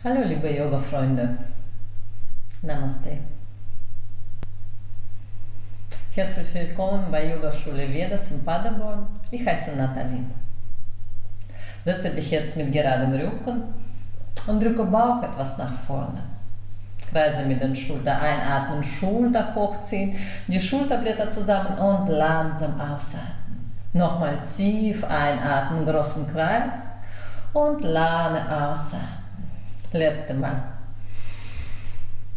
Hallo liebe Yoga-Freunde, Namaste. Herzlich willkommen bei Yogaschule Vedas in Paderborn. Ich heiße Natalie. Setze dich jetzt mit geradem Rücken und drücke Bauch etwas nach vorne. Kreise mit den Schultern, einatmen, Schulter hochziehen, die Schulterblätter zusammen und langsam ausatmen. Nochmal tief einatmen, großen Kreis und lange ausatmen. Letzte Mal.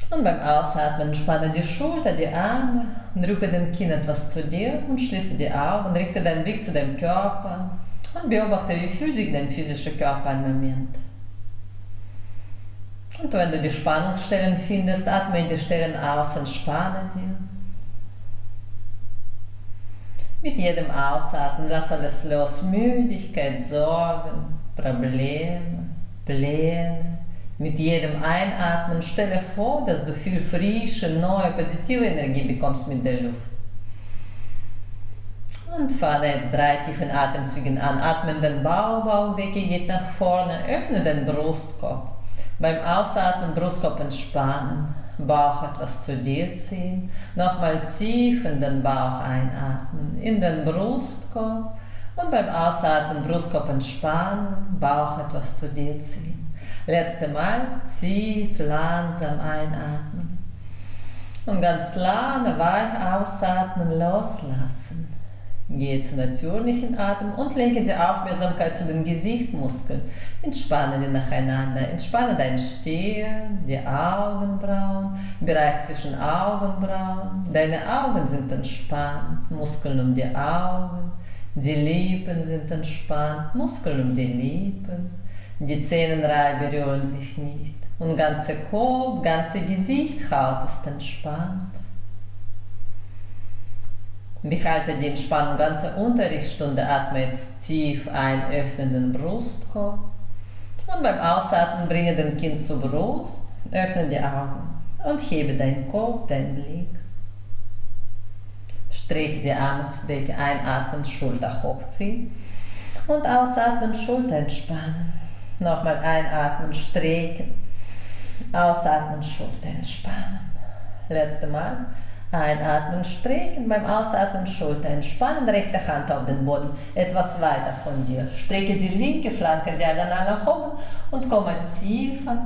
Und beim Ausatmen entspanne die Schulter, die Arme, drücke den Kinn etwas zu dir und schließe die Augen, richte deinen Blick zu deinem Körper und beobachte, wie fühlt sich dein physischer Körper im Moment. Und wenn du die Spannungsstellen findest, atme in die Stellen aus, entspanne dir. Mit jedem Ausatmen lass alles los, Müdigkeit, Sorgen, Probleme, Pläne. Mit jedem Einatmen stelle vor, dass du viel frische, neue, positive Energie bekommst mit der Luft. Und fange jetzt 3 tiefen Atemzügen an. Atme den Bauchdecke geht nach vorne, öffne den Brustkorb. Beim Ausatmen Brustkorb entspannen, Bauch etwas zu dir ziehen. Nochmal tief in den Bauch einatmen, in den Brustkorb. Und beim Ausatmen Brustkorb entspannen, Bauch etwas zu dir ziehen. Letzte Mal, tief, langsam einatmen. Und ganz lange, weich ausatmen, loslassen. Gehe zu natürlichen Atem und lenke die Aufmerksamkeit zu den Gesichtsmuskeln. Entspanne die nacheinander. Entspanne deine Stirn, die Augenbrauen, Bereich zwischen Augenbrauen. Deine Augen sind entspannt, Muskeln um die Augen. Die Lippen sind entspannt, Muskeln um die Lippen. Die Zähnenreihen berühren sich nicht. Und ganze Kopf, ganze Gesichtshaut ist entspannt. Behalte die Entspannung ganze Unterrichtsstunde. Atme jetzt tief ein, öffne den Brustkorb. Und beim Ausatmen bringe den Kinn zur Brust, öffne die Augen und hebe deinen Kopf, deinen Blick. Strecke die Arme zur Decke, einatmen, Schulter hochziehen und ausatmen, Schulter entspannen. Nochmal einatmen, strecken, ausatmen, Schulter entspannen. Letzte Mal. Einatmen, strecken, beim Ausatmen Schulter entspannen, rechte Hand auf den Boden, etwas weiter von dir. Strecke die linke Flanke diagonal nach oben und komme tiefer.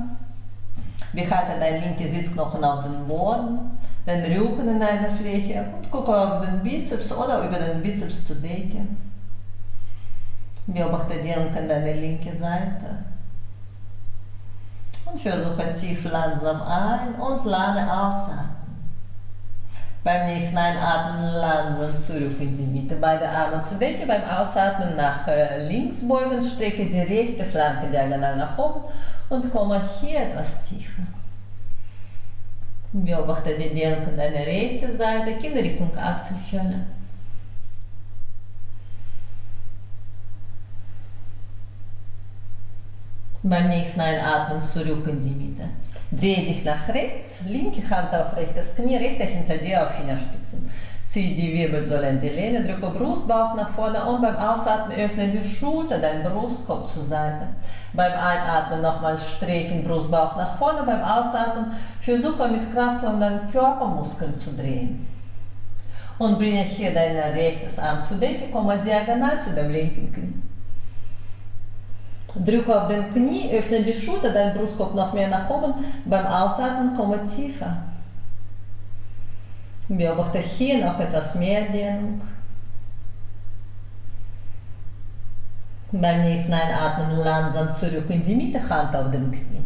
Behalte deinen linken Sitzknochen auf den Boden, den Rücken in einer Fläche und gucke auf den Bizeps oder über den Bizeps zur Decke. Beobachte die Dehnung deine linke Seite. Und versuche tief langsam ein und lange ausatmen. Beim nächsten Einatmen langsam zurück in die Mitte. Beide Arme zur Decke. Beim Ausatmen nach links beugen. Strecke die rechte Flanke diagonal nach oben und komme hier etwas tiefer. Beobachte die Dehnung deine rechte Seite. Kinn Richtung Achselhöhle. Beim nächsten Einatmen zurück in die Mitte. Drehe dich nach rechts, linke Hand auf rechtes Knie, rechte hinter dir auf Fingerspitzen. Ziehe die Wirbelsäule in die Lehne, drücke Brustbauch nach vorne und beim Ausatmen öffne die Schulter, dein Brustkorb zur Seite. Beim Einatmen nochmals strecken, Brustbauch nach vorne, beim Ausatmen versuche mit Kraft um deinen Körpermuskeln zu drehen. Und bringe hier dein rechtes Arm zur Decke, komme diagonal zu dem linken Knie. Drücke auf den Knie, öffne die Schulter, dein Brustkorb noch mehr nach oben. Beim Ausatmen komme tiefer. Beobachte hier noch etwas mehr Dehnung. Beim nächsten Einatmen langsam zurück in die Mitte, Hand auf dem Knie.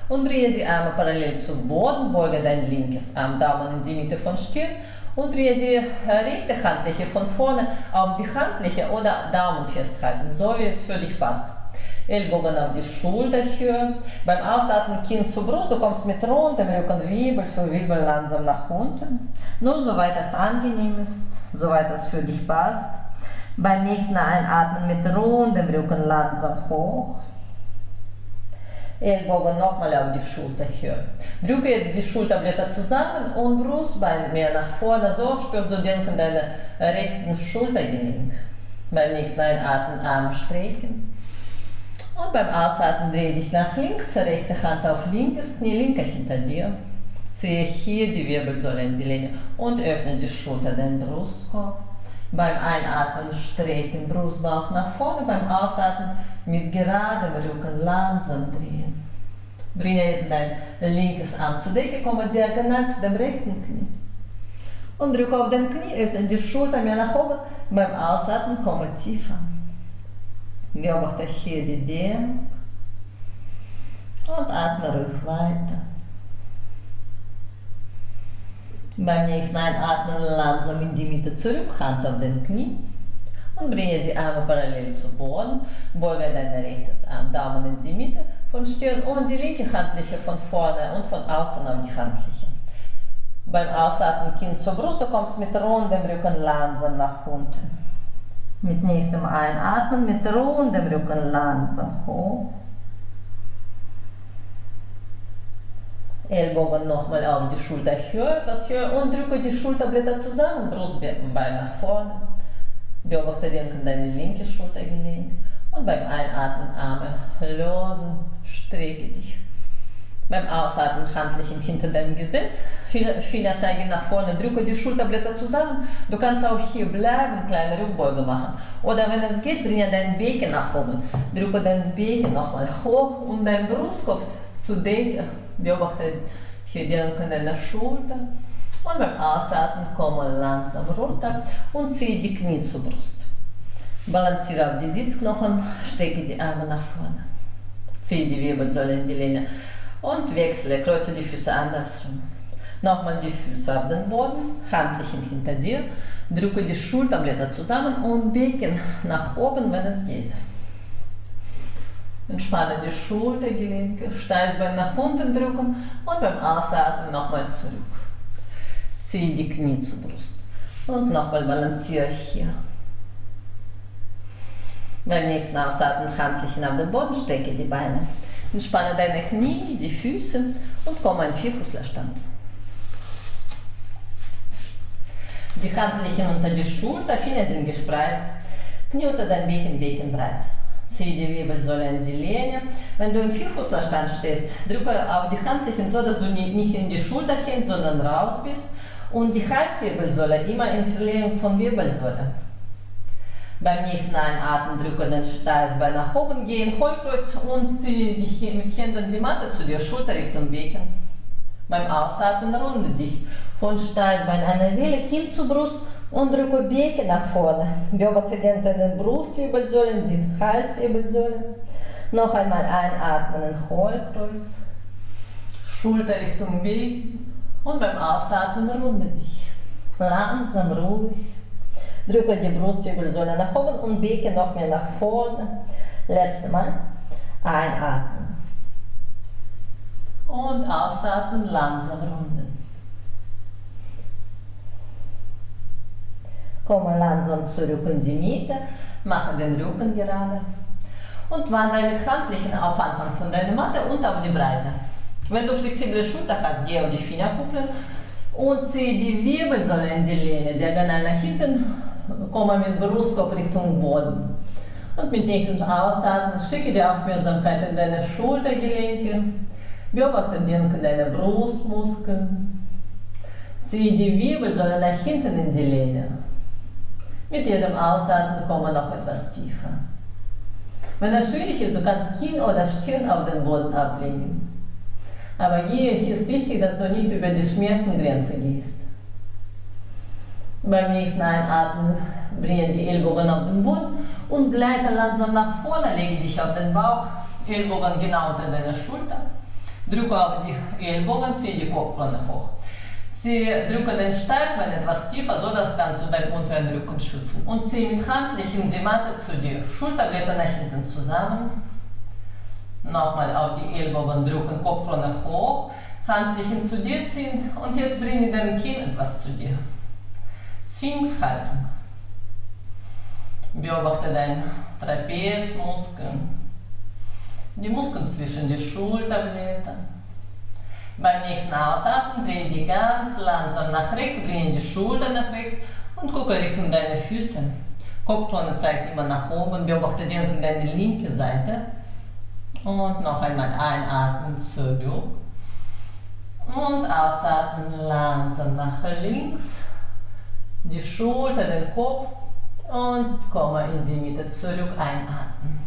Und bringe die Arme parallel zum Boden, beuge dein linkes Arm, Daumen in die Mitte von Stirn und bringe die rechte Handfläche von vorne auf die Handfläche oder Daumen festhalten, so wie es für dich passt. Ellbogen auf die Schulterhöhe. Beim Ausatmen Kinn zur Brust. Du kommst mit rundem Rücken Wirbel für Wirbel langsam nach unten. Nur soweit es angenehm ist, soweit es für dich passt. Beim nächsten Einatmen mit rundem Rücken langsam hoch. Ellbogen nochmal auf die Schulterhöhe. Drücke jetzt die Schulterblätter zusammen und Brustbein mehr nach vorne. So spürst du den deiner rechten Schultergelenk. Beim nächsten Einatmen Arme strecken. Und beim Ausatmen drehe dich nach links, rechte Hand auf linkes Knie, linke hinter dir. Ziehe hier die Wirbelsäule in die Länge und öffne die Schulter, den Brustkorb. Beim Einatmen streck den Brustbauch nach vorne, beim Ausatmen mit geradem Rücken langsam drehen. Bringe jetzt dein linkes Arm zur Decke, komme diagonal zu dem rechten Knie. Und drücke auf den Knie, öffne die Schulter mehr nach oben, beim Ausatmen komme tiefer. Beobachte hier die Dehnung und atme ruhig weiter. Beim nächsten Einatmen langsam in die Mitte zurück, Hand auf den Knie und bringe die Arme parallel zu Boden. Beuge dein rechtes Arm, Daumen in die Mitte von Stirn und die linke Handfläche von vorne und von außen auf die Handfläche. Beim Ausatmen Kinn zur Brust, du kommst mit rundem Rücken langsam nach unten. Mit nächstem Einatmen mit rundem Rücken langsam hoch. Ellbogen nochmal auf die Schulter höher, etwas höher und drücke die Schulterblätter zusammen, Brustbein nach vorne. Beobachte deine linke Schultergelenk und beim Einatmen Arme losen, strecke dich. Beim Ausatmen Handflächen hinter deinem Gesäß, Finger zeigen nach vorne, drücke die Schulterblätter zusammen. Du kannst auch hier bleiben, kleine Rückbeuge machen. Oder wenn es geht, bringe dein Becken nach oben. Drücke dein Becken nochmal hoch und dein Brustkorb zur Decke. Beobachte hier die Rücken deiner Schulter. Und beim Ausatmen komme langsam runter und ziehe die Knie zur Brust. Balanciere auf die Sitzknochen, stecke die Arme nach vorne. Ziehe die Wirbelsäule in die Länge und wechsle, kreuze die Füße andersrum. Nochmal die Füße auf den Boden, Handflächen hinter dir, drücke die Schulterblätter zusammen und Becken nach oben, wenn es geht. Entspanne die Schultergelenke, Steißbein nach unten drücken und beim Ausatmen nochmal zurück. Ziehe die Knie zur Brust und nochmal balanciere hier. Beim nächsten Ausatmen Handflächen auf den Boden, strecke die Beine. Entspanne deine Knie, die Füße und komme in Vierfüßlerstand. Die Handflächen unter die Schulter, Finger sind gespreizt. Knie unter dein Becken, Becken breit. Ziehe die Wirbelsäule in die Länge. Wenn du in Vierfüßlerstand stehst, drücke auf die Handflächen so, dass du nicht in die Schulter hängst, sondern raus bist. Und die Halswirbelsäule immer in Verlängerung von Wirbelsäule. Beim nächsten Einatmen drücke den Steißbein nach oben, geh in Hohlkreuz und ziehe dich mit Händen die Matte zu dir, Schulter Richtung Becken. Beim Ausatmen runde dich von Steißbein eine Welle, Kinn zur Brust und drücke Becken nach vorne. Beobachte den Brustwirbelsäule, die Halswirbelsäule. Noch einmal einatmen in Hohlkreuz, Schulter Richtung Becken und beim Ausatmen runde dich. Langsam, ruhig. Drücke die Brustwirbelsäule nach oben und Becken noch mehr nach vorne. Letztes Mal. Einatmen. Und ausatmen, langsam runden. Komme langsam zurück in die Mitte. Mache den Rücken gerade. Und wandere mit Handflächen auf Anfang von deiner Matte und auf die Breite. Wenn du flexible Schulter hast, geh auf die Fingerkuppeln und ziehe die Wirbelsäule in die Länge, diagonal nach hinten. Komme mit Brustkorb Richtung Boden. Und mit nächstem Ausatmen schicke die Aufmerksamkeit in deine Schultergelenke. Beobachte deine Brustmuskeln. Ziehe die Wirbelsäule nach hinten in die Länge. Mit jedem Ausatmen komme noch etwas tiefer. Wenn das schwierig ist, du kannst Kinn oder Stirn auf den Boden ablegen. Aber hier ist wichtig, dass du nicht über die Schmerzengrenze gehst. Beim nächsten Einatmen bringe die Ellbogen auf den Boden und gleite langsam nach vorne, lege dich auf den Bauch, Ellbogen genau unter deiner Schulter, drücke auf die Ellbogen, ziehe die Kopfkrone hoch. Drücke den Steißbein etwas tiefer, so dass kannst du deinen unteren Rücken schützen. Und ziehe mit Handflächen die Matte zu dir, Schulterblätter nach hinten zusammen. Nochmal auf die Ellbogen drücken, Kopfkrone hoch, Handflächen zu dir ziehen und jetzt bringe den Kinn etwas zu dir. Sphinxhaltung. Beobachte deine Trapezmuskeln, die Muskeln zwischen den Schulterblättern. Beim nächsten Ausatmen drehe die ganz langsam nach rechts, bringe die Schulter nach rechts und gucke Richtung deine Füße. Kopfkrone zeigt immer nach oben, beobachte deine linke Seite. Und noch einmal einatmen zurück. Und ausatmen langsam nach links. Die Schulter, den Kopf und komme in die Mitte zurück, einatmen.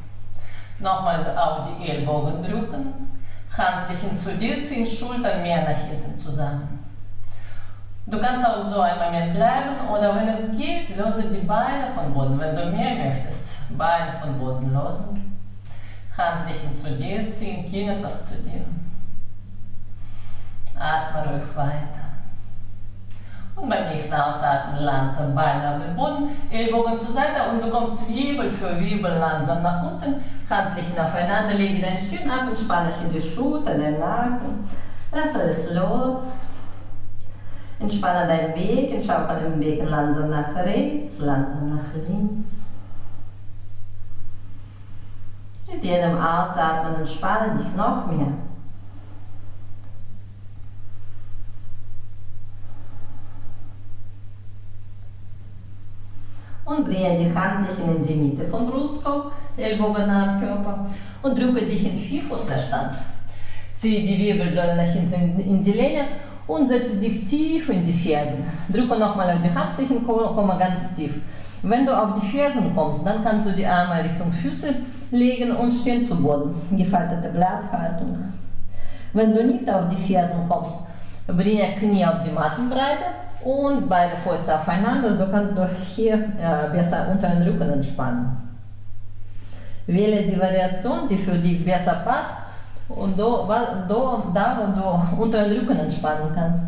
Nochmal auf die Ellbogen drücken, Handflächen zu dir ziehen, Schultern mehr nach hinten zusammen. Du kannst auch so einen Moment bleiben oder wenn es geht, löse die Beine vom Boden. Wenn du mehr möchtest, Beine vom Boden lösen. Handflächen zu dir ziehen, Kinn etwas zu dir. Atme ruhig weiter. Und beim nächsten Ausatmen langsam Beine auf den Boden, Ellbogen zur Seite und du kommst Wirbel für Wirbel langsam nach unten. Handflächen aufeinander, lege deine Stirn ab, entspanne dich in die Schulter, den Nacken. Lass alles los. Entspanne deinen Weg, schaukel den Becken langsam nach rechts, langsam nach links. Mit jedem Ausatmen entspanne dich noch mehr. Und bringe die Handflächen in die Mitte vom Brustkorb, Ellbogen am Körper und drücke dich in Vierfußlerstand. Ziehe die Wirbelsäule nach hinten in die Lehne und setze dich tief in die Fersen. Drücke nochmal auf die Handflächen, komme ganz tief. Wenn du auf die Fersen kommst, dann kannst du die Arme Richtung Füße legen und stehen zu Boden. Gefaltete Blatthaltung. Wenn du nicht auf die Fersen kommst, bringe Knie auf die Mattenbreite und beide Fäuste aufeinander, so kannst du hier besser unter den Rücken entspannen. Wähle die Variation, die für dich besser passt und da, wo du unter den Rücken entspannen kannst.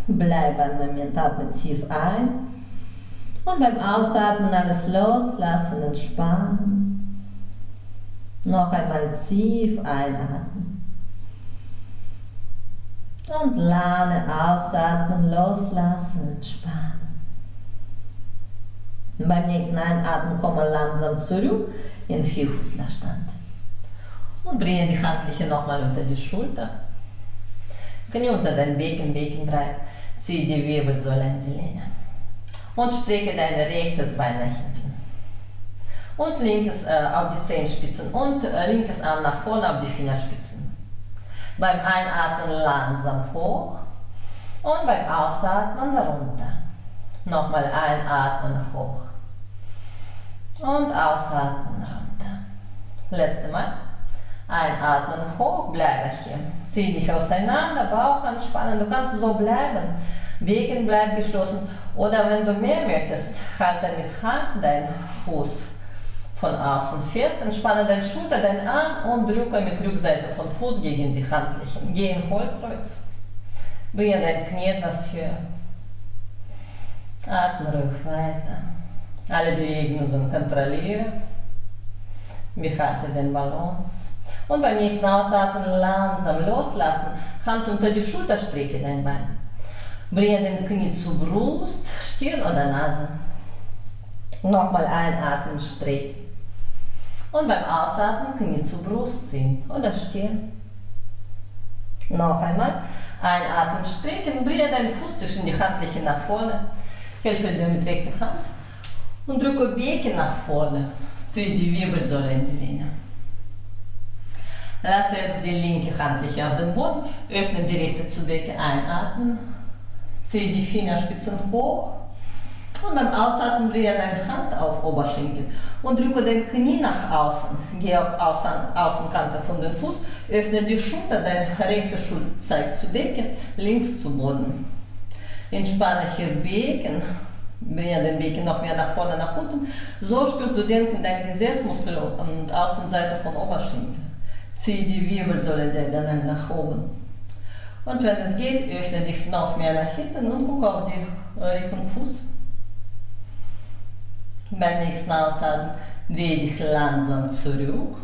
Bleib einen Moment, atme tief ein und beim Ausatmen alles loslassen, entspannen. Noch einmal tief einatmen. Und lange ausatmen, loslassen, entspannen. Und beim nächsten Einatmen komme langsam zurück in Vierfußlerstand. Und bringe die Handfläche nochmal unter die Schulter. Knie unter den Becken, Beckenbreit. Ziehe die Wirbelsäule in die Lehne. Und strecke dein rechtes Bein nach hinten. Und linkes auf die Zehenspitzen und linkes Arm nach vorne auf die Fingerspitzen. Beim Einatmen langsam hoch und beim Ausatmen runter. Nochmal einatmen hoch und ausatmen runter. Letztes Mal. Einatmen hoch, bleibe hier. Zieh dich auseinander, Bauch anspannen, du kannst so bleiben. Becken bleibt geschlossen oder wenn du mehr möchtest, halte mit Hand deinen Fuß von außen fest, entspanne deine Schulter, deinen Arm und drücke mit Rückseite von Fuß gegen die Handflächen. Geh in Hohlkreuz. Bringe dein Knie etwas höher. Atme ruhig weiter. Alle Bewegungen sind kontrolliert. Behalte den Balance. Und beim nächsten Ausatmen langsam loslassen. Hand unter die Schulter, strecke dein Bein. Bringe den Knie zur Brust, Stirn oder Nase. Nochmal einatmen, strecken. Und beim Ausatmen Knie zur Brust ziehen oder Stirn. Noch einmal. Einatmen, strecken, bringe deinen Fuß zwischen die Handflächen nach vorne. Helfe dir mit rechter Hand. Und drücke Becken nach vorne. Ziehe die Wirbelsäule in die Lehne. Lasse jetzt die linke Handfläche auf den Boden. Öffne die rechte zur Decke, einatmen. Ziehe die Fingerspitzen hoch. Und beim Ausatmen bringe deine Hand auf Oberschenkel und drücke den Knie nach außen. Gehe auf Außenkante von den Fuß, öffne die Schulter, deine rechte Schulter zeigt zur Decke, links zu Boden. Entspanne hier Becken, bringe den Becken noch mehr nach vorne, nach unten. So spürst du den deinen Gesäßmuskel und Außenseite von Oberschenkel. Ziehe die Wirbelsäule diagonal nach oben. Und wenn es geht, öffne dich noch mehr nach hinten und gucke auf die Richtung Fuß. Beim nächsten Ausatmen drehe dich langsam zurück.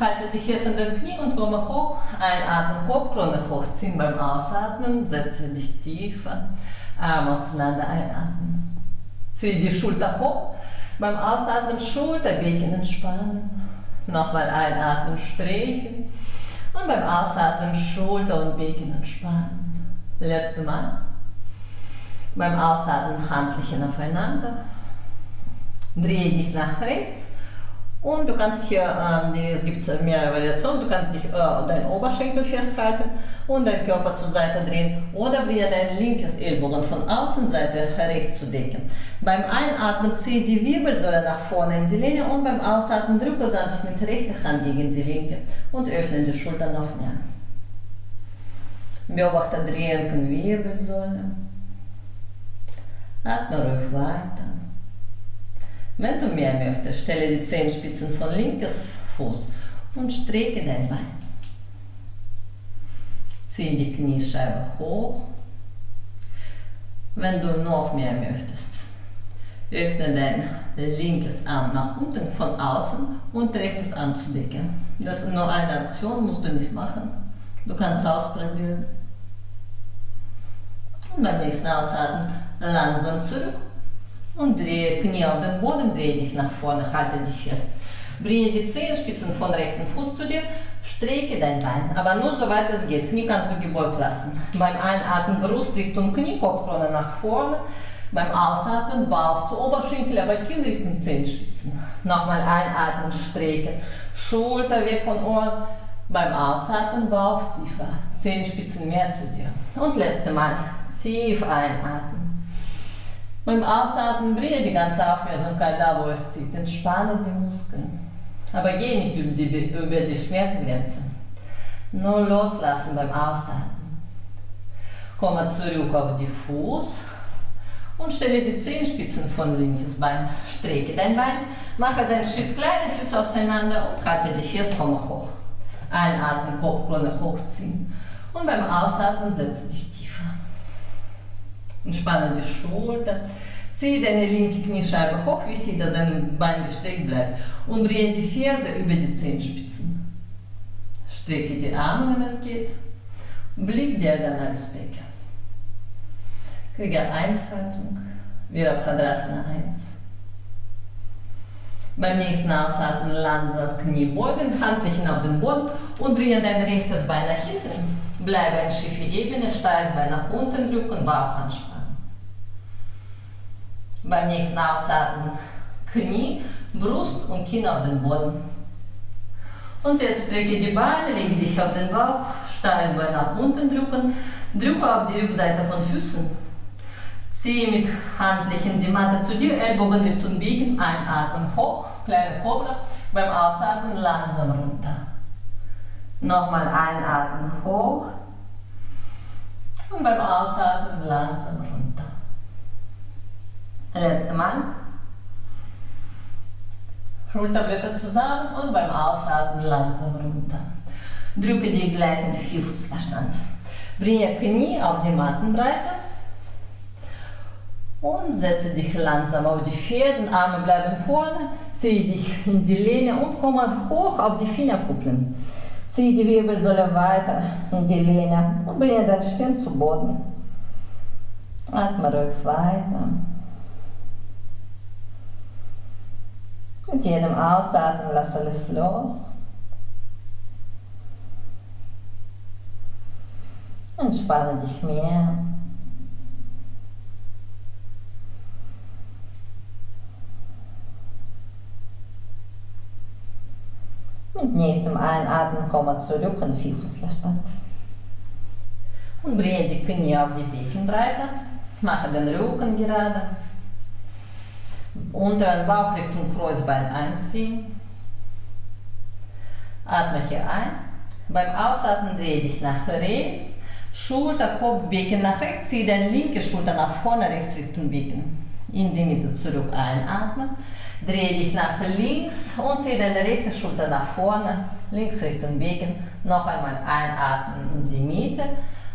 Halte dich jetzt in den Knie und komme hoch. Einatmen, Kopfkrone hochziehen beim Ausatmen. Setze dich tiefer. Arme auseinander, einatmen. Ziehe die Schulter hoch. Beim Ausatmen Schulterbecken entspannen. Nochmal einatmen, strecken. Und beim Ausatmen Schulter und Becken entspannen. Letztes Mal. Beim Ausatmen Handflächen aufeinander. Drehe dich nach rechts Und du kannst hier, es gibt mehrere Variationen, du kannst dich deinen Oberschenkel festhalten und deinen Körper zur Seite drehen oder bringe dein linkes Ellbogen von Außenseite rechts zu decken. Beim Einatmen ziehe die Wirbelsäule nach vorne in die Lehne und beim Ausatmen drücke sanft mit rechter Hand gegen die linke und öffne die Schultern noch mehr. Beobachte drehenden Wirbelsäule. Atme ruhig weiter. Wenn du mehr möchtest, stelle die Zehenspitzen von linkes Fuß und strecke dein Bein. Ziehe die Kniescheibe hoch. Wenn du noch mehr möchtest, öffne dein linkes Arm nach unten von außen und rechtes Arm zu decken. Das ist nur eine Aktion, musst du nicht machen. Du kannst ausprobieren. Und beim nächsten Ausatmen langsam zurück. Und drehe Knie auf den Boden, drehe dich nach vorne, halte dich fest. Bringe die Zehenspitzen von rechten Fuß zu dir, strecke dein Bein, aber nur soweit es geht. Knie kannst du gebeugt lassen. Beim Einatmen Brust Richtung Knie, Kopfkrone nach vorne. Beim Ausatmen Bauch zu Oberschenkel, aber Kinn Richtung Zehenspitzen. Nochmal einatmen, strecken, Schulter weg von Ohren. Beim Ausatmen Bauch tiefer, Zehenspitzen mehr zu dir. Und letzte Mal tief einatmen. Beim Ausatmen bringe die ganze Aufmerksamkeit da, wo es zieht. Entspanne die Muskeln. Aber geh nicht über die Schmerzgrenze. Nur loslassen beim Ausatmen. Komme zurück auf die Fuß und stelle die Zehenspitzen von linkes Bein. Strecke dein Bein, mache deinen Schritt, kleine Füße auseinander und halte dich fest, komme hoch. Einatmen, Kopfkrone hochziehen. Und beim Ausatmen setze dich tiefer. Entspanne die Schulter, ziehe deine linke Kniescheibe hoch, wichtig, dass dein Bein gestreckt bleibt und bringe die Ferse über die Zehenspitzen. Strecke die Arme, wenn es geht, Blick diagonal ins Becken. Kriege 1-Haltung, Virabhadrasana 1. Beim nächsten Ausatmen langsam Knie beugen, Handflächen auf den Boden und bringe dein rechtes Bein nach hinten. Bleibe in schiefe Ebene, steiles Bein nach unten drücken, Bauch anspannen. Beim nächsten Ausatmen Knie, Brust und Kinn auf den Boden. Und jetzt strecke die Beine, lege dich auf den Bauch, steiles Bein nach unten drücken, drücke auf die Rückseite von Füßen. Ziehe mit Handflächen die Matte zu dir, Ellbogen Richtung biegen, einatmen hoch, kleine Kobra, beim Ausatmen langsam runter. Nochmal einatmen hoch und beim Ausatmen langsam runter. Letztes Mal. Schulterblätter zusammen und beim Ausatmen langsam runter. Drücke die gleichen Vierfußlerstand. Bringe Knie auf die Mattenbreite und setze dich langsam auf die Fersen, Arme bleiben vorne, ziehe dich in die Lehne und komme hoch auf die Fingerkuppeln. Ziehe die Wirbelsäule weiter in die Lehne und bringe dein Stirn zu Boden. Atme ruhig weiter. Mit jedem Ausatmen lass alles los. Entspanne dich mehr. Mit nächstem Einatmen komme zurück in Vierfußlerstand. Und bringe die Knie auf die Beckenbreite. Mache den Rücken gerade. Unteren Bauch Richtung Kreuzbein einziehen. Atme hier ein. Beim Ausatmen drehe dich nach rechts. Schulter, Kopf, Becken nach rechts. Ziehe deine linke Schulter nach vorne, rechts Richtung Becken. In die Mitte zurück einatmen. Drehe dich nach links und ziehe deine rechte Schulter nach vorne, links Richtung Becken. Noch einmal einatmen in die Mitte.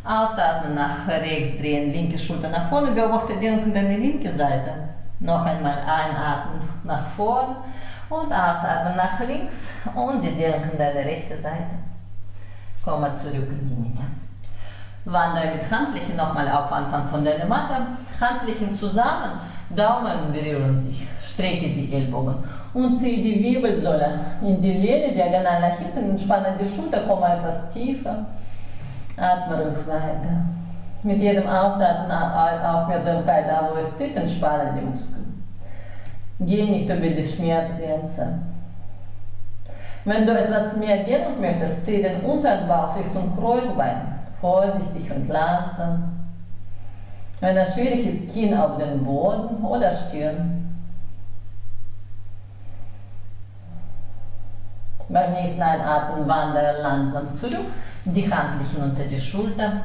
Ausatmen nach rechts, drehen linke Schulter nach vorne. Beobachte deine linke Seite. Noch einmal einatmen nach vorne und ausatmen nach links und die Dehnung deine rechte Seite. Komme zurück in die Mitte. Wandere mit Handflächen nochmal auf Anfang von deiner Matte. Handflächen zusammen, Daumen berühren sich. Strecke die Ellbogen und ziehe die Wirbelsäule in die Lehne, diagonal nach hinten, entspanne die Schulter, komme etwas tiefer. Atme ruhig weiter. Mit jedem Ausatmen Aufmerksamkeit da, wo es zieht, entspanne die Muskeln. Geh nicht über die Schmerzgrenze. Wenn du etwas mehr Dehnung möchtest, zieh den unteren Bauch Richtung Kreuzbein. Vorsichtig und langsam. Wenn es schwierig ist, Kinn auf den Boden oder Stirn. Beim nächsten Einatmen wandere langsam zurück, die Handflächen unter die Schulter.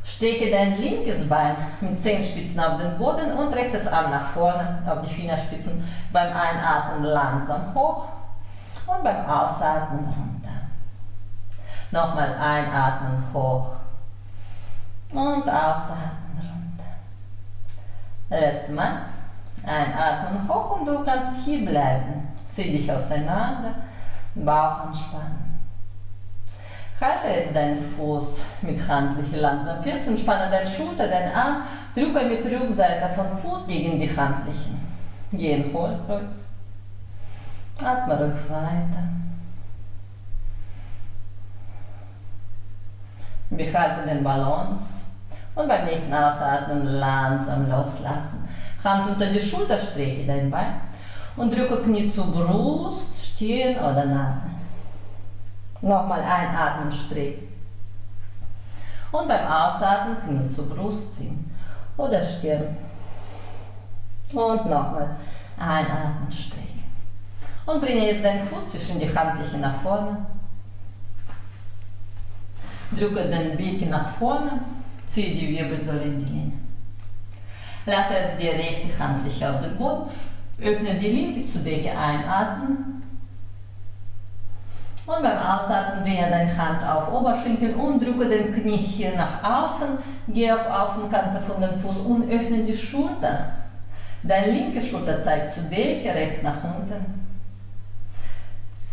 Stecke dein linkes Bein mit Zehenspitzen auf den Boden und rechtes Arm nach vorne auf die Fingerspitzen. Beim Einatmen langsam hoch und beim Ausatmen runter. Nochmal einatmen hoch und ausatmen runter. Letztes Mal. Einatmen hoch und du kannst hier bleiben. Zieh dich auseinander, Bauch anspannen. Halte jetzt deinen Fuß mit Handfläche langsam fest und spanne deine Schulter, deinen Arm, drücke mit Rückseite von Fuß gegen die Handflächen. Geh in Hohlkreuz. Atme ruhig weiter. Behalte den Balance und beim nächsten Ausatmen langsam loslassen. Hand unter die Schulter, strecke dein Bein und drücke Knie zur Brust, Stirn oder Nase. Nochmal einatmen, streck. Und beim Ausatmen Knie zur Brust ziehen oder Stirn. Und nochmal einatmen, streck. Und bringe jetzt deinen Fuß zwischen die Handflächen nach vorne. Drücke den Becken nach vorne, ziehe die Wirbelsäule in die Länge. Lasse jetzt die rechte Handfläche auf den Boden, öffne die linke zur Decke, einatmen. Und beim Ausatmen bringe deine Hand auf Oberschenkel und drücke den Knie hier nach außen, gehe auf Außenkante von dem Fuß und öffne die Schulter. Deine linke Schulter zeigt zur Decke, rechts nach unten.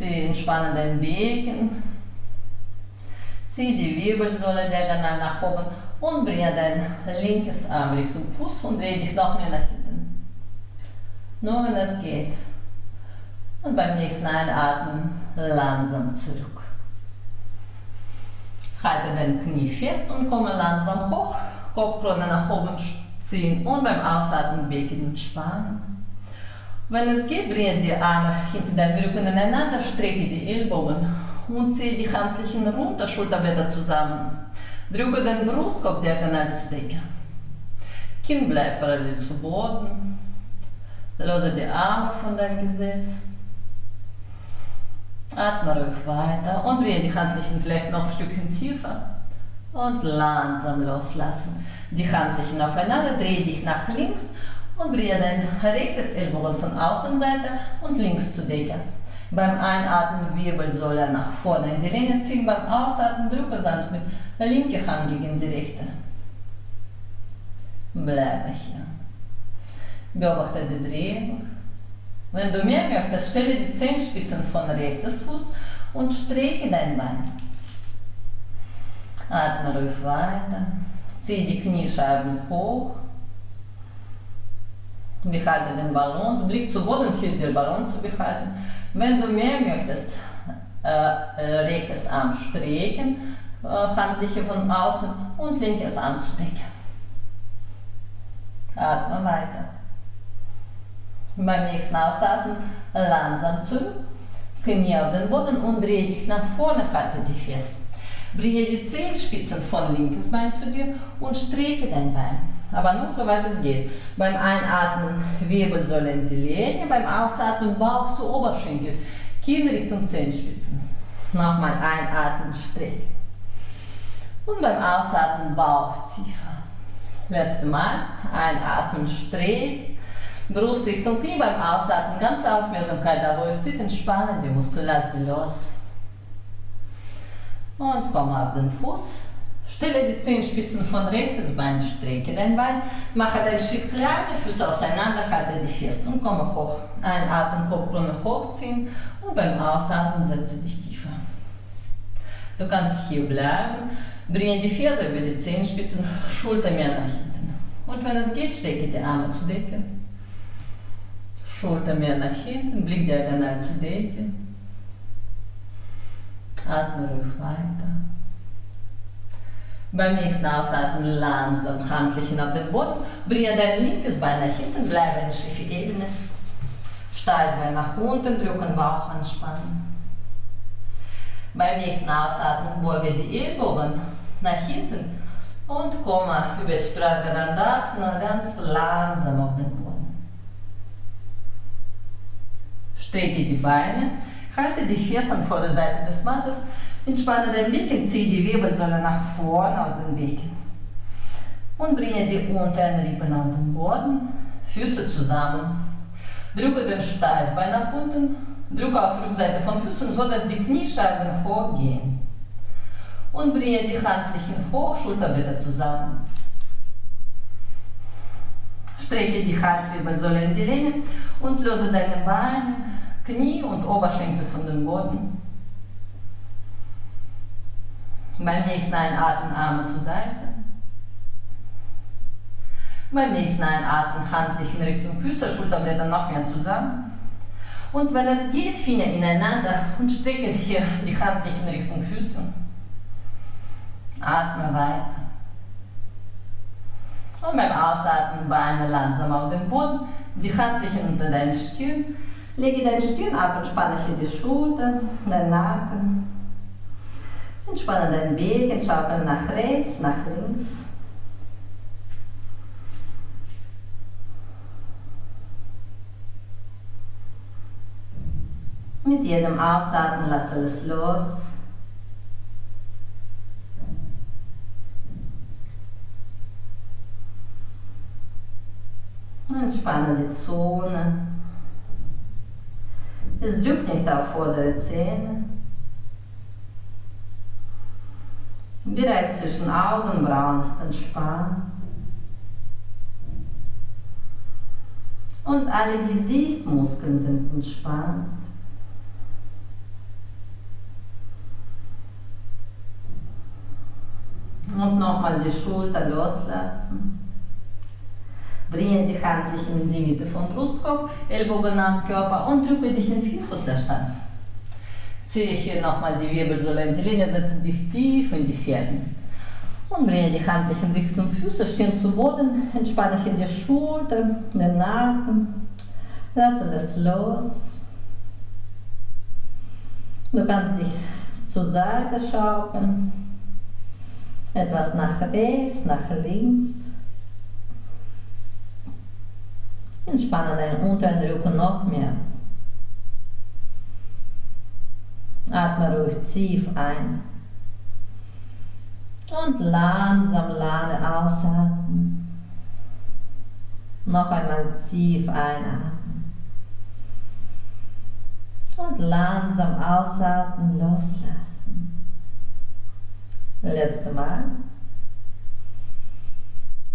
Entspanne dein Becken. Zieh die Wirbelsäule diagonal nach oben und bringe dein linkes Arm Richtung Fuß und drehe dich noch mehr nach hinten. Nur wenn es geht. Und beim nächsten Einatmen langsam zurück. Halte dein Knie fest und komme langsam hoch. Kopfkrone nach oben ziehen und beim Ausatmen Becken entspannen. Wenn es geht, bringe die Arme hinter deinem Rücken ineinander, strecke die Ellbogen und ziehe die Handflächen runter, Schulterblätter zusammen. Drücke den Brustkorb diagonal zur Decke. Kinn bleibt parallel zu Boden. Löse die Arme von deinem Gesäß. Atme ruhig weiter und bringe die Handflächen vielleicht noch ein Stückchen tiefer. Und langsam loslassen. Die Handflächen aufeinander, drehe dich nach links und bringe dein rechtes Ellbogen von Außenseite und links zur Decke. Beim Einatmen Wirbelsäule nach vorne in die Länge ziehen, beim Ausatmen drücke sanft mit der linken Hand gegen die rechte. Bleibe hier. Beobachte die Drehung. Wenn du mehr möchtest, stelle die Zehenspitzen von rechtes Fuß und strecke dein Bein. Atme ruhig weiter. Zieh die Kniescheiben hoch. Behalte den Balance. Blick zu Boden hilft dir, Balance zu behalten. Wenn du mehr möchtest, rechtes Arm strecken, Handfläche von außen und linkes Arm zur Decke. Atme weiter. Beim nächsten Ausatmen langsam zurück, Knie auf den Boden und drehe dich nach vorne, halte dich fest. Bringe die Zehenspitzen von linkes Bein zu dir und strecke dein Bein. Aber nur soweit es geht. Beim Einatmen Wirbelsäule in die Länge, beim Ausatmen Bauch zu Oberschenkel, Kinn Richtung Zehenspitzen. Nochmal einatmen, strecken. Und beim Ausatmen Bauch tiefer. Letztes Mal einatmen, strecken. Brust Richtung Knie, beim Ausatmen ganze Aufmerksamkeit, da wo es zieht, entspannen die Muskeln, lass die los. Und komm auf den Fuß. Stelle die Zehenspitzen von rechtes Bein, strecke dein Bein, mache deinen Schritt kleine Füße auseinander, halte dich fest und komme hoch. Einatmen, Kopfkrone hochziehen und beim Ausatmen setze dich tiefer. Du kannst hier bleiben, bringe die Ferse über die Zehenspitzen, Schulter mehr nach hinten. Und wenn es geht, stecke die Arme zur Decke. Schulter mehr nach hinten, Blick diagonal zur Decke. Atme ruhig weiter. Beim nächsten Ausatmen langsam Handflächen auf den Boden, bringe dein linkes Bein nach hinten, bleibe in schiefe Ebene. Steißbein nach unten, drücken, Bauch anspannen. Beim nächsten Ausatmen beuge die Ellbogen nach hinten und komme über die Strangadandasana ganz langsam auf den Boden. Strecke die Beine, halte dich fest an Vorderseite des Mattes, entspanne dein Becken, ziehe die Wirbelsäule nach vorne aus dem Becken und bringe die unteren Rippen auf den Boden, Füße zusammen. Drücke den Steißbein nach unten, drücke auf Rückseite von Füßen, so dass die Kniescheiben hochgehen. Und bringe die Handflächen hoch, Schulterblätter zusammen. Strecke die Halswirbelsäule in die Länge und löse deine Beine, Knie und Oberschenkel von dem Boden. Beim nächsten Einatmen Arme zur Seite. Beim nächsten Einatmen Handflächen Richtung Füße, Schulterblätter noch mehr zusammen. Und wenn es geht, Finger ineinander und strecke hier die Handflächen Richtung Füße. Atme weiter. Und beim Ausatmen Beine langsam auf den Boden, die Handflächen unter deinen Stirn. Lege deine Stirn ab und spanne hier die Schulter, deinen Nacken. Entspanne dein Becken, schaukele nach rechts, nach links. Mit jedem Ausatmen lass alles los. Entspanne die Zone. Es drückt nicht auf vordere Zähne. Der Bereich zwischen Augenbrauen ist entspannt. Und alle Gesichtsmuskeln sind entspannt. Und nochmal die Schulter loslassen. Bringe die Handflächen in die Mitte vom Brustkorb, Ellbogen am Körper und drücke dich in Vierfußlerstand. Ziehe hier nochmal die Wirbelsäule in die Länge, setze dich tief in die Fersen. Und bringe die Handflächen Richtung Füße, stehen zu Boden, entspanne hier die Schulter, den Nacken. Lass alles los. Du kannst dich zur Seite schaukeln. Etwas nach rechts, nach links. Entspanne deinen unteren Rücken noch mehr. Atme ruhig tief ein. Und langsam ausatmen. Noch einmal tief einatmen. Und langsam ausatmen, loslassen. Letzte Mal.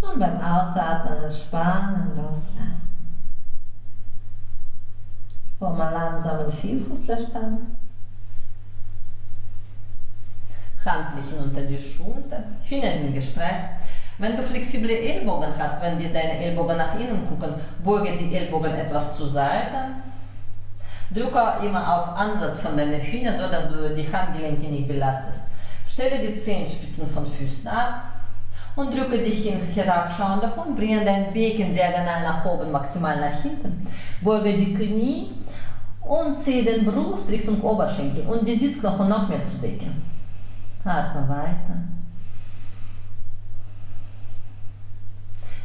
Und beim Ausatmen entspannen, loslassen. Komm mal langsam in Vierfußlerstand. Handflächen unter die Schulter, Finger sind gespreizt. Wenn du flexible Ellbogen hast, wenn dir deine Ellbogen nach innen gucken, beuge die Ellbogen etwas zur Seite. Drücke immer auf Ansatz von deinen Fingern, sodass du die Handgelenke nicht belastest. Stelle die Zehenspitzen von Füßen ab und drücke dich herabschauend nach unten, bringe dein Becken diagonal nach oben, maximal nach hinten. Beuge die Knie und ziehe den Brust Richtung Oberschenkel und die Sitzknochen noch mehr zu decken. Atme weiter.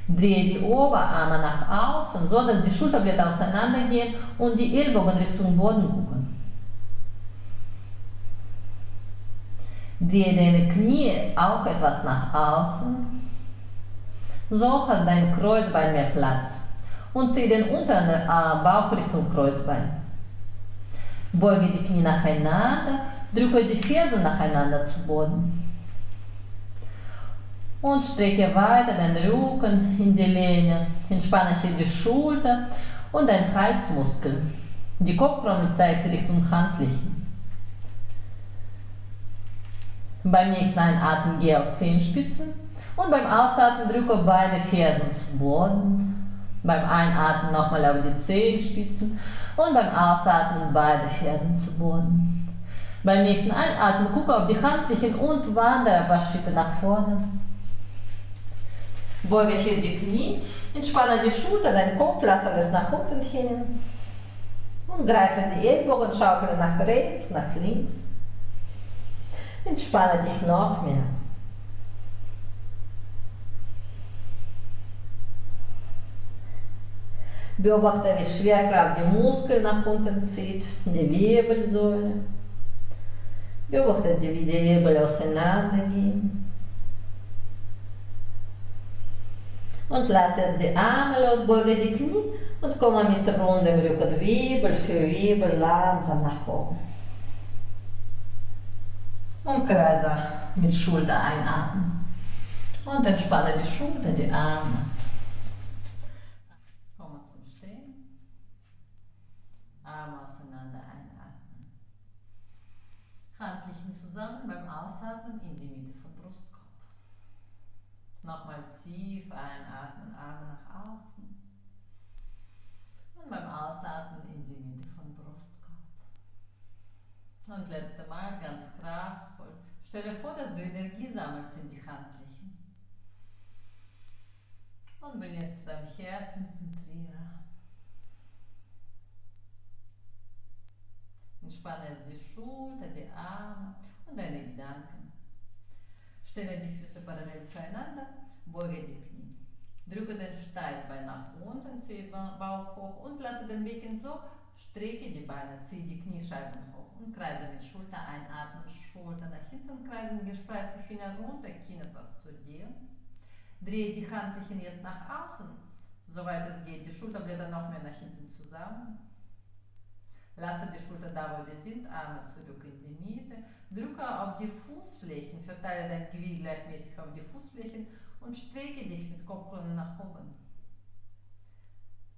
Drehe die Oberarme nach außen, so dass die Schulterblätter auseinandergehen und die Ellbogen Richtung Boden gucken. Drehe deine Knie auch etwas nach außen. So hat dein Kreuzbein mehr Platz. Und ziehe den unteren Bauch Richtung Kreuzbein. Beuge die Knie nacheinander. Drücke die Fersen nacheinander zu Boden. Und strecke weiter den Rücken in die Länge. Entspanne hier die Schulter und den Halsmuskel. Die Kopfkrone zeigt Richtung Handflächen. Beim nächsten Einatmen gehe auf Zehenspitzen und beim Ausatmen drücke beide Fersen zu Boden. Beim Einatmen nochmal auf die Zehenspitzen und beim Ausatmen beide Fersen zu Boden. Beim nächsten Einatmen gucke auf die Handflächen und wandere ein paar Schritte nach vorne. Beuge hier die Knie, entspanne die Schulter, deinen Kopf, lasse alles nach unten hin. Und greife die Ellbogen, schaukele nach rechts, nach links. Entspanne dich noch mehr. Beobachte, wie Schwerkraft die Muskeln nach unten zieht, die Wirbelsäule. Beobachte, wie die Wirbel auseinandergehen. Und lass jetzt die Arme los, beuge die Knie und komme mit rundem Rücken Wirbel für Wirbel langsam nach oben. Und kreise mit Schulter einatmen. Und entspanne die Schulter, die Arme. Komme zum Stehen. Arme auseinander einatmen. Handflächen zusammen beim Ausatmen in die Mitte vom Brustkorb. Nochmal tief einatmen, Arme nach außen. Und beim Ausatmen in die Mitte vom Brustkorb. Und letzte Mal ganz kraftvoll. Stelle vor, dass du Energie sammelst in die Handflächen. Und bring es zu deinem Herzen, zentriere. Entspanne jetzt die Schulter, die Arme und deine Gedanken. Stelle die Füße parallel zueinander, beuge die Knie. Drücke den Steißbein nach unten, ziehe Bauch hoch und lasse den Becken so, strecke die Beine, ziehe die Kniescheiben hoch und kreise mit Schulter einatmen, Schulter nach hinten kreisen, gespreizte Finger runter, Kinn etwas zu dir. Drehe die Handflächen jetzt nach außen, soweit es geht, die Schulterblätter noch mehr nach hinten zusammen. Lasse die Schulter da, wo die sind, Arme zurück in die Mitte. Drücke auf die Fußflächen, verteile dein Gewicht gleichmäßig auf die Fußflächen und strecke dich mit Kopfkrone nach oben.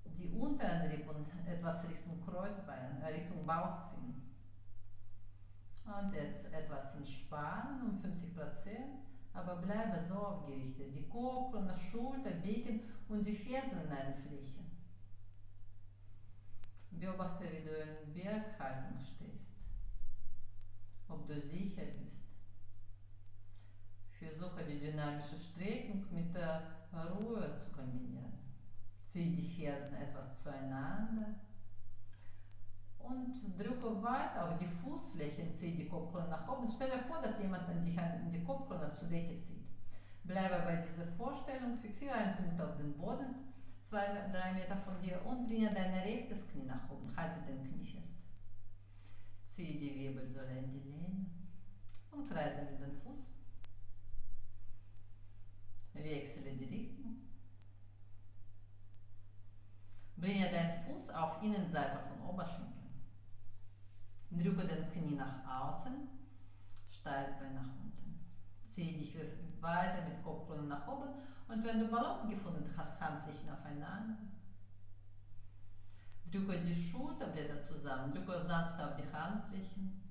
Die unteren Rippen etwas Richtung Kreuzbein, Richtung Bauch ziehen. Und jetzt etwas entspannen um 50%, aber bleibe so aufgerichtet. Die Kopfkrone, Schulter, Becken und die Fersen in einer Fläche. Beobachte, wie du in Berghaltung stehst, ob du sicher bist. Versuche die dynamische Streckung mit der Ruhe zu kombinieren. Ziehe die Fersen etwas zueinander und drücke weiter auf die Fußflächen, ziehe die Kopfkrone nach oben. Stelle vor, dass jemand an dich in die Kopfkrone zur Decke zieht. Bleibe bei dieser Vorstellung, fixiere einen Punkt auf den Boden, 2-3 Meter von dir und bringe dein rechtes Knie nach oben. Halte den Knie fest. Ziehe die Wirbelsäule in die Lehne und kreise mit dem Fuß. Wechsle die Richtung. Bringe deinen Fuß auf Innenseite von Oberschenkeln. Drücke den Knie nach außen, Steißbein nach unten. Ziehe dich weiter mit Kopfkrone nach oben und wenn du Balance gefunden hast, Handflächen aufeinander. Drücke die Schulterblätter zusammen, drücke sanft auf die Handflächen.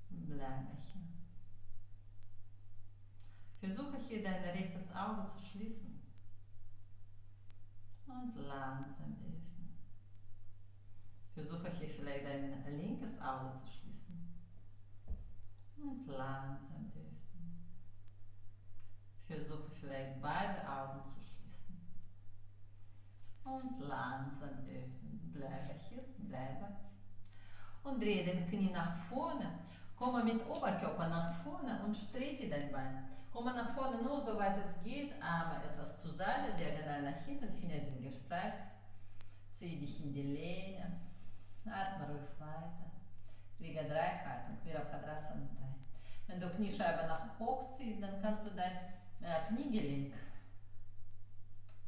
Bleibe hier. Versuche hier dein rechtes Auge zu schließen und langsam öffnen. Versuche hier vielleicht dein linkes Auge zu schließen und langsam öffnen. Versuche vielleicht beide Augen zu schließen und langsam öffnen. Bleibe hier, bleibe. Und drehe den Knie nach vorne. Komme mit Oberkörper nach vorne und strecke dein Bein. Komme nach vorne nur soweit es geht, Arme etwas zur Seite, diagonal nach hinten, Finger sind gespreizt. Ziehe dich in die Lehne, atme ruhig weiter. Kriege 3 Haltung, Virabhadrasana 3. Wenn du Kniescheibe nach hoch ziehst, dann kannst du dein Kniegelenk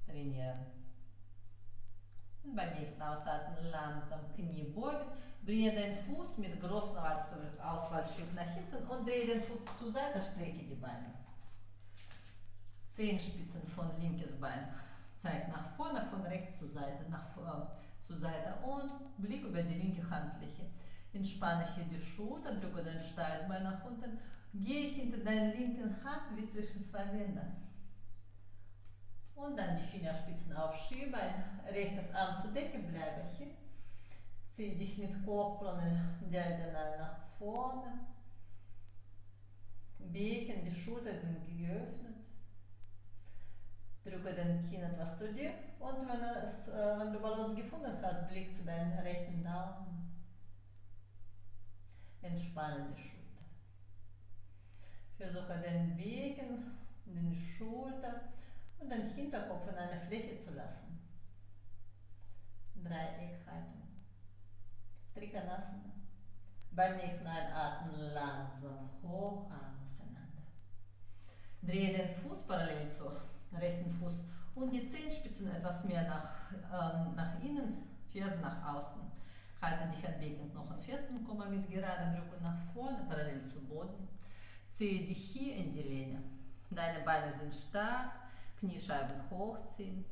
trainieren. Und beim nächsten Ausatmen langsam Knie beugen, bringe den Fuß mit großen Ausfallschritt nach hinten und drehe den Fuß zur Seite, strecke die Beine. Zehenspitzen von linkes Bein zeigt nach vorne, von rechts zur Seite, zur Seite und Blick über die linke Handfläche. Entspanne hier die Schulter, drücke den Steißbein nach unten, gehe hinter deiner linken Hand wie zwischen 2 Bändern. Und dann die Fingerspitzen aufschieben, rechtes Arm zur Decke, bleibe hier. Ziehe dich mit Kopfkrone diagonal nach vorne. Becken, die Schultern sind geöffnet. Drücke den Kinn etwas zu dir und wenn du Balance gefunden hast, Blick zu deinem rechten Daumen. Entspanne die Schulter. Versuche den Becken, den Schulter und den Hinterkopf in eine Fläche zu lassen. Dreieckhaltung. Trikonasana. Beim nächsten Einatmen langsam hoch, Arme auseinander. Drehe den Fuß parallel zu rechten Fuß und die Zehenspitzen etwas mehr nach innen, Ferse nach außen. Halte dich an Beckenknochen fest und komme mit geradem Rücken nach vorne, parallel zum Boden. Ziehe dich hier in die Lehne. Deine Beine sind stark, Kniescheiben hochziehen.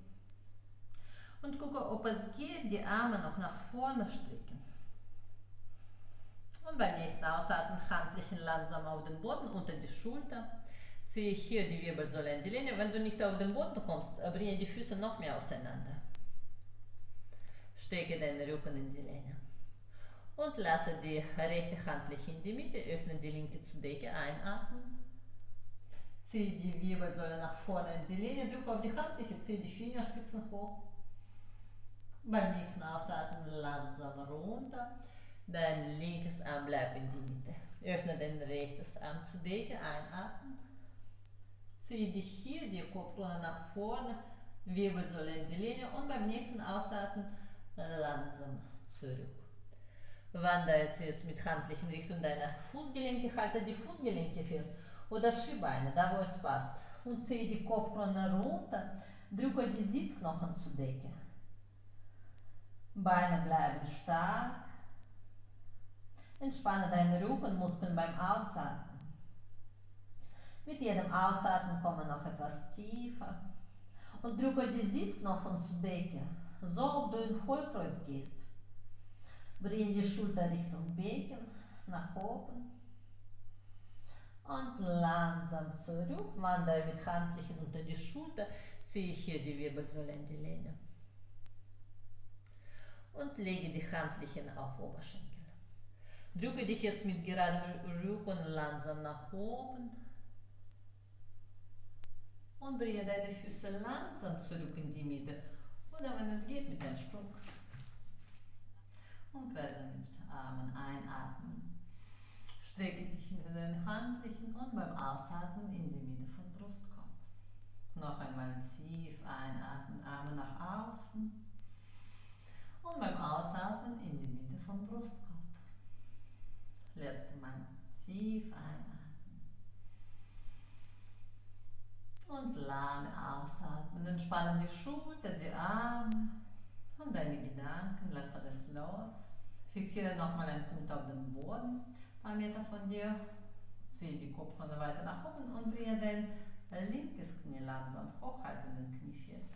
Und gucke, ob es geht, die Arme noch nach vorne strecken. Und beim nächsten Ausatmen Handflächen langsam auf den Boden unter die Schulter. Ziehe hier die Wirbelsäule in die Lehne. Wenn du nicht auf den Boden kommst, bringe die Füße noch mehr auseinander. Stecke deinen Rücken in die Lehne. Und lasse die rechte Handfläche in die Mitte, öffne die linke zur Decke, einatmen. Ziehe die Wirbelsäule nach vorne in die Lehne, drücke auf die Handfläche, ziehe die Fingerspitzen hoch. Beim nächsten Ausatmen langsam runter. Dein linkes Arm bleibt in die Mitte. Öffne dein rechtes Arm zur Decke, einatmen. Ziehe dich hier die Kopfkrone nach vorne, Wirbelsäule in die Lehne und beim nächsten Ausatmen langsam zurück. Wandere jetzt mit Handflächen Richtung deiner Fußgelenke, halte die Fußgelenke fest oder Schienbeine, da wo es passt. Und ziehe die Kopfkrone runter, drücke die Sitzknochen zur Decke. Beine bleiben stark. Entspanne deine Rückenmuskeln beim Ausatmen. Mit jedem Ausatmen komme noch etwas tiefer und drücke die Sitzknochen zur Decke, so ob du in Hohlkreuz gehst. Bringe die Schulter Richtung Becken, nach oben und langsam zurück. Wandere mit Handflächen unter die Schulter, ziehe hier die Wirbelsäule in die Lehne. Und lege die Handflächen auf Oberschenkel. Drücke dich jetzt mit geradem Rücken langsam nach oben und bringe deine Füße langsam zurück in die Mitte oder wenn es geht mit einem Sprung. Und kreise mit Armen einatmen. Strecke dich hinter den Handflächen und beim Ausatmen in die Mitte vom Brustkorb. Noch einmal tief einatmen, Arme nach außen. Und beim Ausatmen in die Mitte vom Brustkorb. Letztes Mal tief einatmen. Und lange ausatmen. Entspanne die Schulter, die Arme und deine Gedanken. Lasse es los. Fixiere nochmal einen Punkt auf den Boden, ein paar Meter von dir. Ziehe die Kopfkrone weiter nach oben und bringe dein linkes Knie langsam hoch. Halte den Knie fest.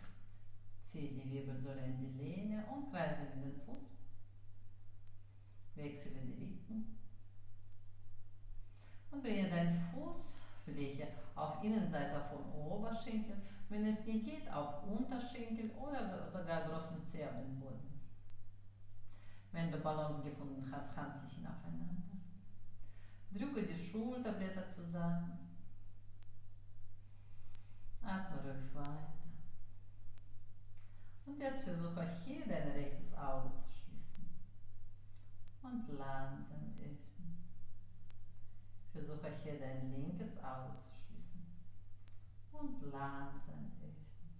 Ziehe die Wirbelsäule in die Lehne und kreise mit dem Fuß. Wechsle die Richtung. Und bringe deine Fußfläche auf Innenseite von Oberschenkel, wenn es nicht geht, auf Unterschenkel oder sogar großen Zeh auf den Boden. Wenn du Balance gefunden hast, Handflächen aufeinander. Drücke die Schulterblätter zusammen. Atme ruhig weiter. Und jetzt versuche hier dein rechtes Auge zu schließen. Und langsam öffnen. Versuche hier dein linkes Auge zu schließen. Und langsam öffnen.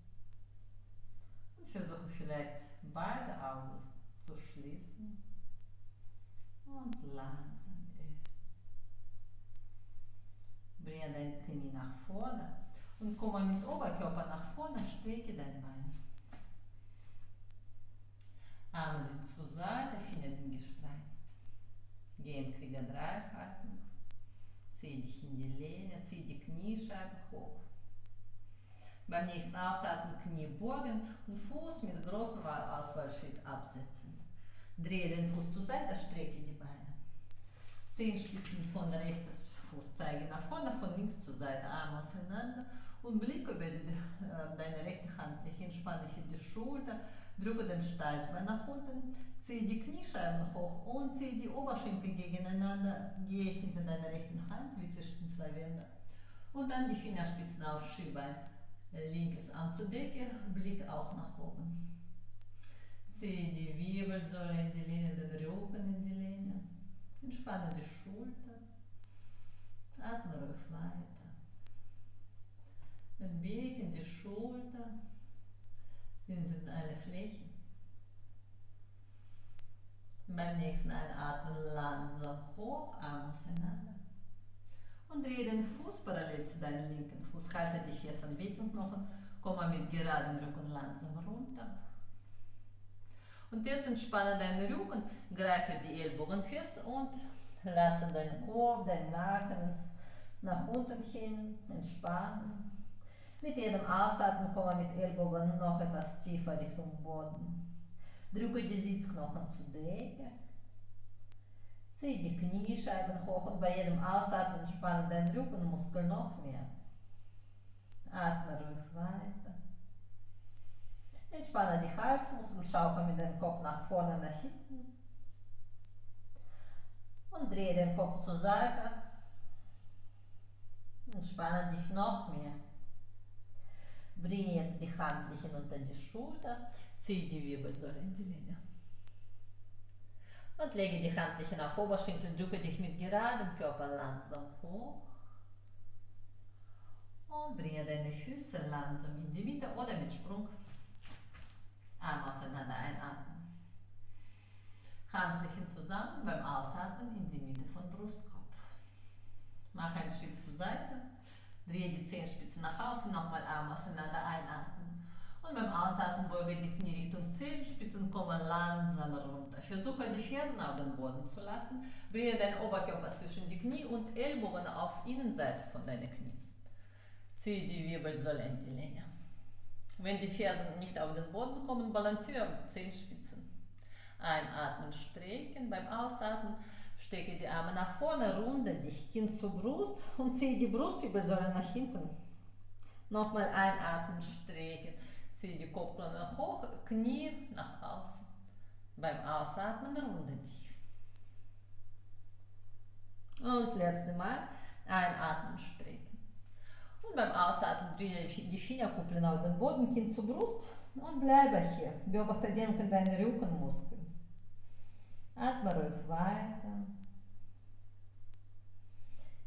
Und versuche vielleicht beide Augen zu schließen. Und langsam öffnen. Bringe dein Knie nach vorne und komme mit Oberkörper nach vorne, strecke dein Bein. Arme sind zur Seite, Finger sind gespreizt. Geh in Krieger-3-Haltung. Zieh dich in die Lehne, zieh die Kniescheibe hoch. Beim nächsten Ausatmen Knie beugen und Fuß mit großem Ausfallschritt absetzen. Drehe den Fuß zur Seite, strecke die Beine. Zehenspitzen von rechtes Fußzeige nach vorne, von links zur Seite, Arme auseinander und Blick über deine rechte Handfläche. Entspanne hier die Schulter, drücke den Steißbein nach unten, ziehe die Kniescheiben hoch und ziehe die Oberschenkel gegeneinander. Gehe hinter deiner rechten Hand, wie zwischen zwei Wände. Und dann die Fingerspitzen auf Schienbein. Linkes Arm zur Decke, Blick auch nach oben. Ziehe die Wirbelsäule in die Lehne, den Rücken in die Lehne. Entspanne die Schulter. Atme ruhig weiter. sind in eine Fläche. Beim nächsten Einatmen langsam hoch, Arme auseinander. Und drehe den Fuß parallel zu deinem linken Fuß. Halte die Fersen an Beckenknochen, komme mit geradem Rücken langsam runter. Und jetzt entspanne deinen Rücken, greife die Ellbogen fest und lasse deinen Kopf, deinen Nacken nach unten hin entspannen. Mit jedem Ausatmen komme mit Ellbogen noch etwas tiefer Richtung Boden. Drücke die Sitzknochen zur Decke. Ziehe die Kniescheiben hoch und bei jedem Ausatmen entspanne deinen Rückenmuskel noch mehr. Atme ruhig weiter. Entspanne die Halsmuskel, schaukel mit dem Kopf nach vorne, nach hinten. Und drehe den Kopf zur Seite. Entspanne dich noch mehr. Bringe jetzt die Handflächen unter die Schulter, ziehe die Wirbelsäule in die Länge. Und lege die Handflächen auf Oberschenkel, drücke dich mit geradem Körper langsam hoch. Und bringe deine Füße langsam in die Mitte oder mit Sprung. Arme auseinander einatmen. Handflächen zusammen, beim Ausatmen in die Mitte von Brustkorb. Mach einen Schritt zur Seite. Drehe die Zehenspitzen nach außen, nochmal Arme auseinander einatmen. Und beim Ausatmen beuge die Knie Richtung Zehenspitzen, komme langsam runter. Versuche die Fersen auf den Boden zu lassen. Bringe deinen Oberkörper zwischen die Knie und Ellbogen auf Innenseite von deinen Knie. Ziehe die Wirbelsäule in die Länge. Wenn die Fersen nicht auf den Boden kommen, balanciere auf die Zehenspitzen. Einatmen, strecken. Beim Ausatmen strecke die Arme nach vorne, runde dich, Kinn zur Brust und ziehe die Brustwirbelsäule nach hinten. Nochmal einatmen, strecken. Ziehe die Kopfkrone hoch, Knie nach außen. Beim Ausatmen runde dich. Und letztes Mal einatmen, strecken. Und beim Ausatmen bringe die Fingerkuppeln auf den Boden, Kinn zur Brust und bleibe hier. Beobachte denken deine Rückenmuskeln. Atme ruhig weiter.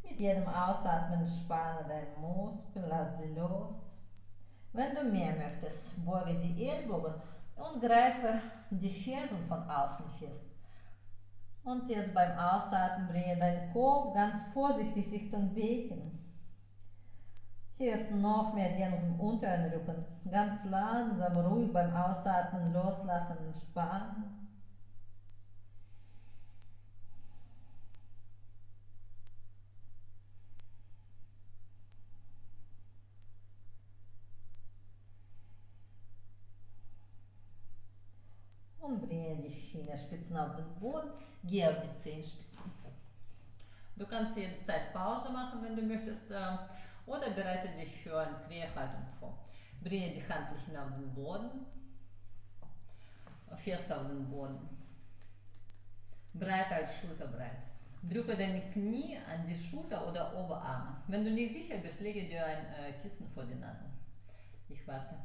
Mit jedem Ausatmen spanne deinen Muskel, lass die los. Wenn du mehr möchtest, beuge die Ellbogen und greife die Fersen von außen fest. Und jetzt beim Ausatmen bringe deinen Kopf ganz vorsichtig Richtung Becken. Hier ist noch mehr Dehnung im unteren Rücken. Ganz langsam, ruhig beim Ausatmen loslassen, entspannen. Und bringe die Fingerspitzen auf den Boden, gehe auf die Zehenspitzen. Du kannst jederzeit Pause machen, wenn du möchtest, oder bereite dich für eine Kniehaltung vor. Bringe die Handflächen auf den Boden, fest auf den Boden, breit als Schulterbreit. Drücke deine Knie an die Schulter oder Oberarme. Wenn du nicht sicher bist, lege dir ein Kissen vor die Nase. Ich warte.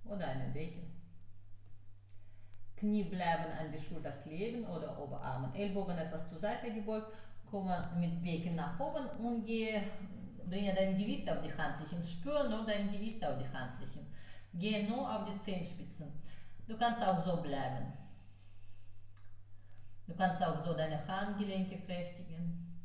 Oder eine Decke. Knie bleiben an die Schulter kleben oder Oberarmen. Ellbogen etwas zur Seite gebeugt. Komme mit Becken nach oben und bringe dein Gewicht auf die Handflächen. Spüre nur dein Gewicht auf die Handflächen. Gehe nur auf die Zehenspitzen. Du kannst auch so bleiben. Du kannst auch so deine Handgelenke kräftigen.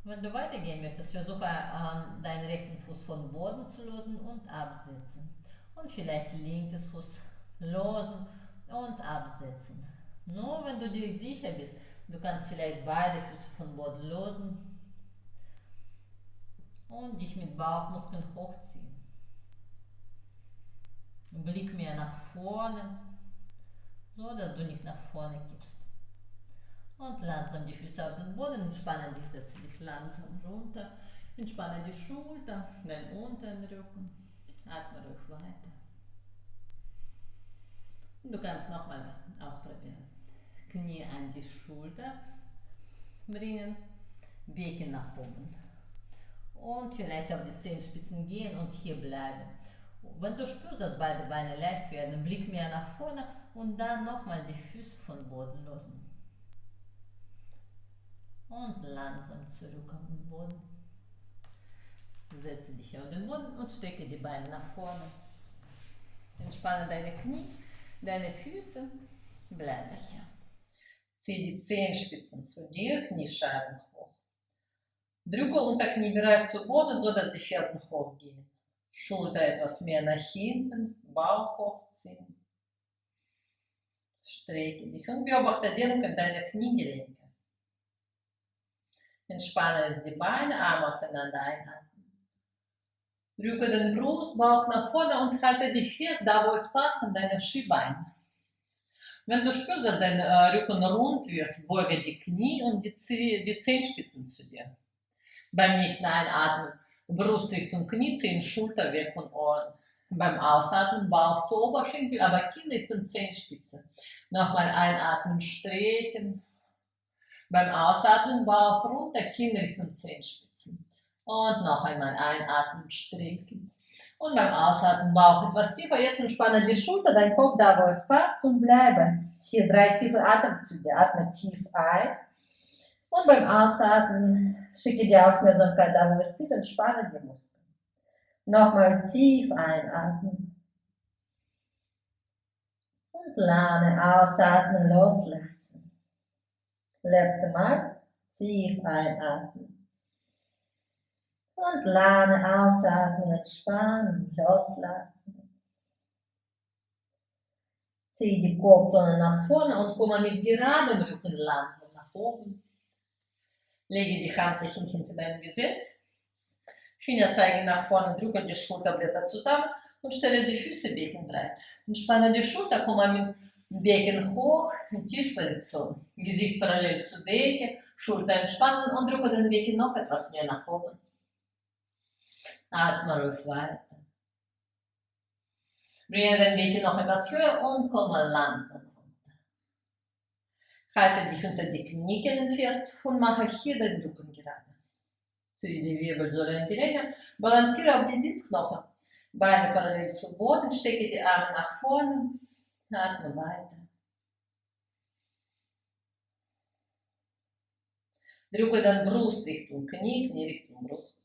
Wenn du weitergehen möchtest, versuche deinen rechten Fuß vom Boden zu lösen und absetzen. Und vielleicht linkes Fuß losen und absetzen. Nur wenn du dir sicher bist, du kannst vielleicht beide Füße vom Boden lösen und dich mit Bauchmuskeln hochziehen. Blick mehr nach vorne, so dass du nicht nach vorne kippst. Und langsam die Füße auf den Boden, entspanne dich, setze dich langsam runter, entspanne die Schulter, deinen unteren Rücken, atme ruhig weiter. Du kannst nochmal ausprobieren. Knie an die Schulter bringen, Becken nach oben. Und vielleicht auf die Zehenspitzen gehen und hier bleiben. Wenn du spürst, dass beide Beine leicht werden, Blick mehr nach vorne und dann nochmal die Füße vom Boden lösen. Und langsam zurück auf den Boden. Setze dich auf den Boden und strecke die Beine nach vorne. Entspanne deine Knie, deine Füße, bleibe hier. Zieh die Zehenspitzen zu dir, Kniescheiben hoch. Drücke Unterkniebereich zu Boden, sodass die Fersen hochgehen. Schulter etwas mehr nach hinten, Bauch hochziehen. Strecke dich und beobachte Dehnung deiner Kniegelenke. Entspanne jetzt die Beine, Arme auseinander einatmen. Drücke den Brustbauch nach vorne und halte dich fest, da wo es passt, an deinem Schienbein. Wenn du spürst, dass dein Rücken rund wird, beuge die Knie und die Zehenspitzen zu dir. Beim nächsten Einatmen Brust Richtung Knie, Zehen, Schulter weg von Ohren. Beim Ausatmen Bauch zu Oberschenkel, aber Kinn Richtung Zehenspitze. Nochmal einatmen, strecken. Beim Ausatmen Bauch runter, Kinn Richtung Zehenspitzen. Und noch einmal einatmen, strecken. Und beim Ausatmen Bauch etwas tiefer. Jetzt entspanne die Schulter, dein Kopf da, wo es passt und bleibe. Hier 3 tiefe Atemzüge. Atme tief ein. Und beim Ausatmen schicke die Aufmerksamkeit da, wo es zieht, entspanne die Muskeln. Nochmal tief einatmen. Und lerne ausatmen, loslassen. Letzte Mal. Tief einatmen. Und lerne ausatmen, entspannen, loslassen. Zieh die Kopfkrone nach vorne und komme mit geradem Rücken langsam nach oben. Lege die Handflächen hinter deinem Gesäß. Finger zeigen nach vorne, drücke die Schulterblätter zusammen und stelle die Füße beckenbreit. Entspanne die Schulter, komme mit dem Becken hoch in Tischposition. Gesicht parallel zur Decke, Schulter entspannen und drücke den Becken noch etwas mehr nach oben. Atme ruhig weiter. Bringe den Becken noch etwas höher und komme langsam runter. Halte dich unter die Kniekehlen fest und mache hier den Rücken gerade. Ziehe die Wirbelsäule in die Länge, balanciere auf die Sitzknochen. Beine parallel zu Boden, stecke die Arme nach vorne, atme weiter. Drücke dann Brust Richtung Knie, Knie Richtung Brust.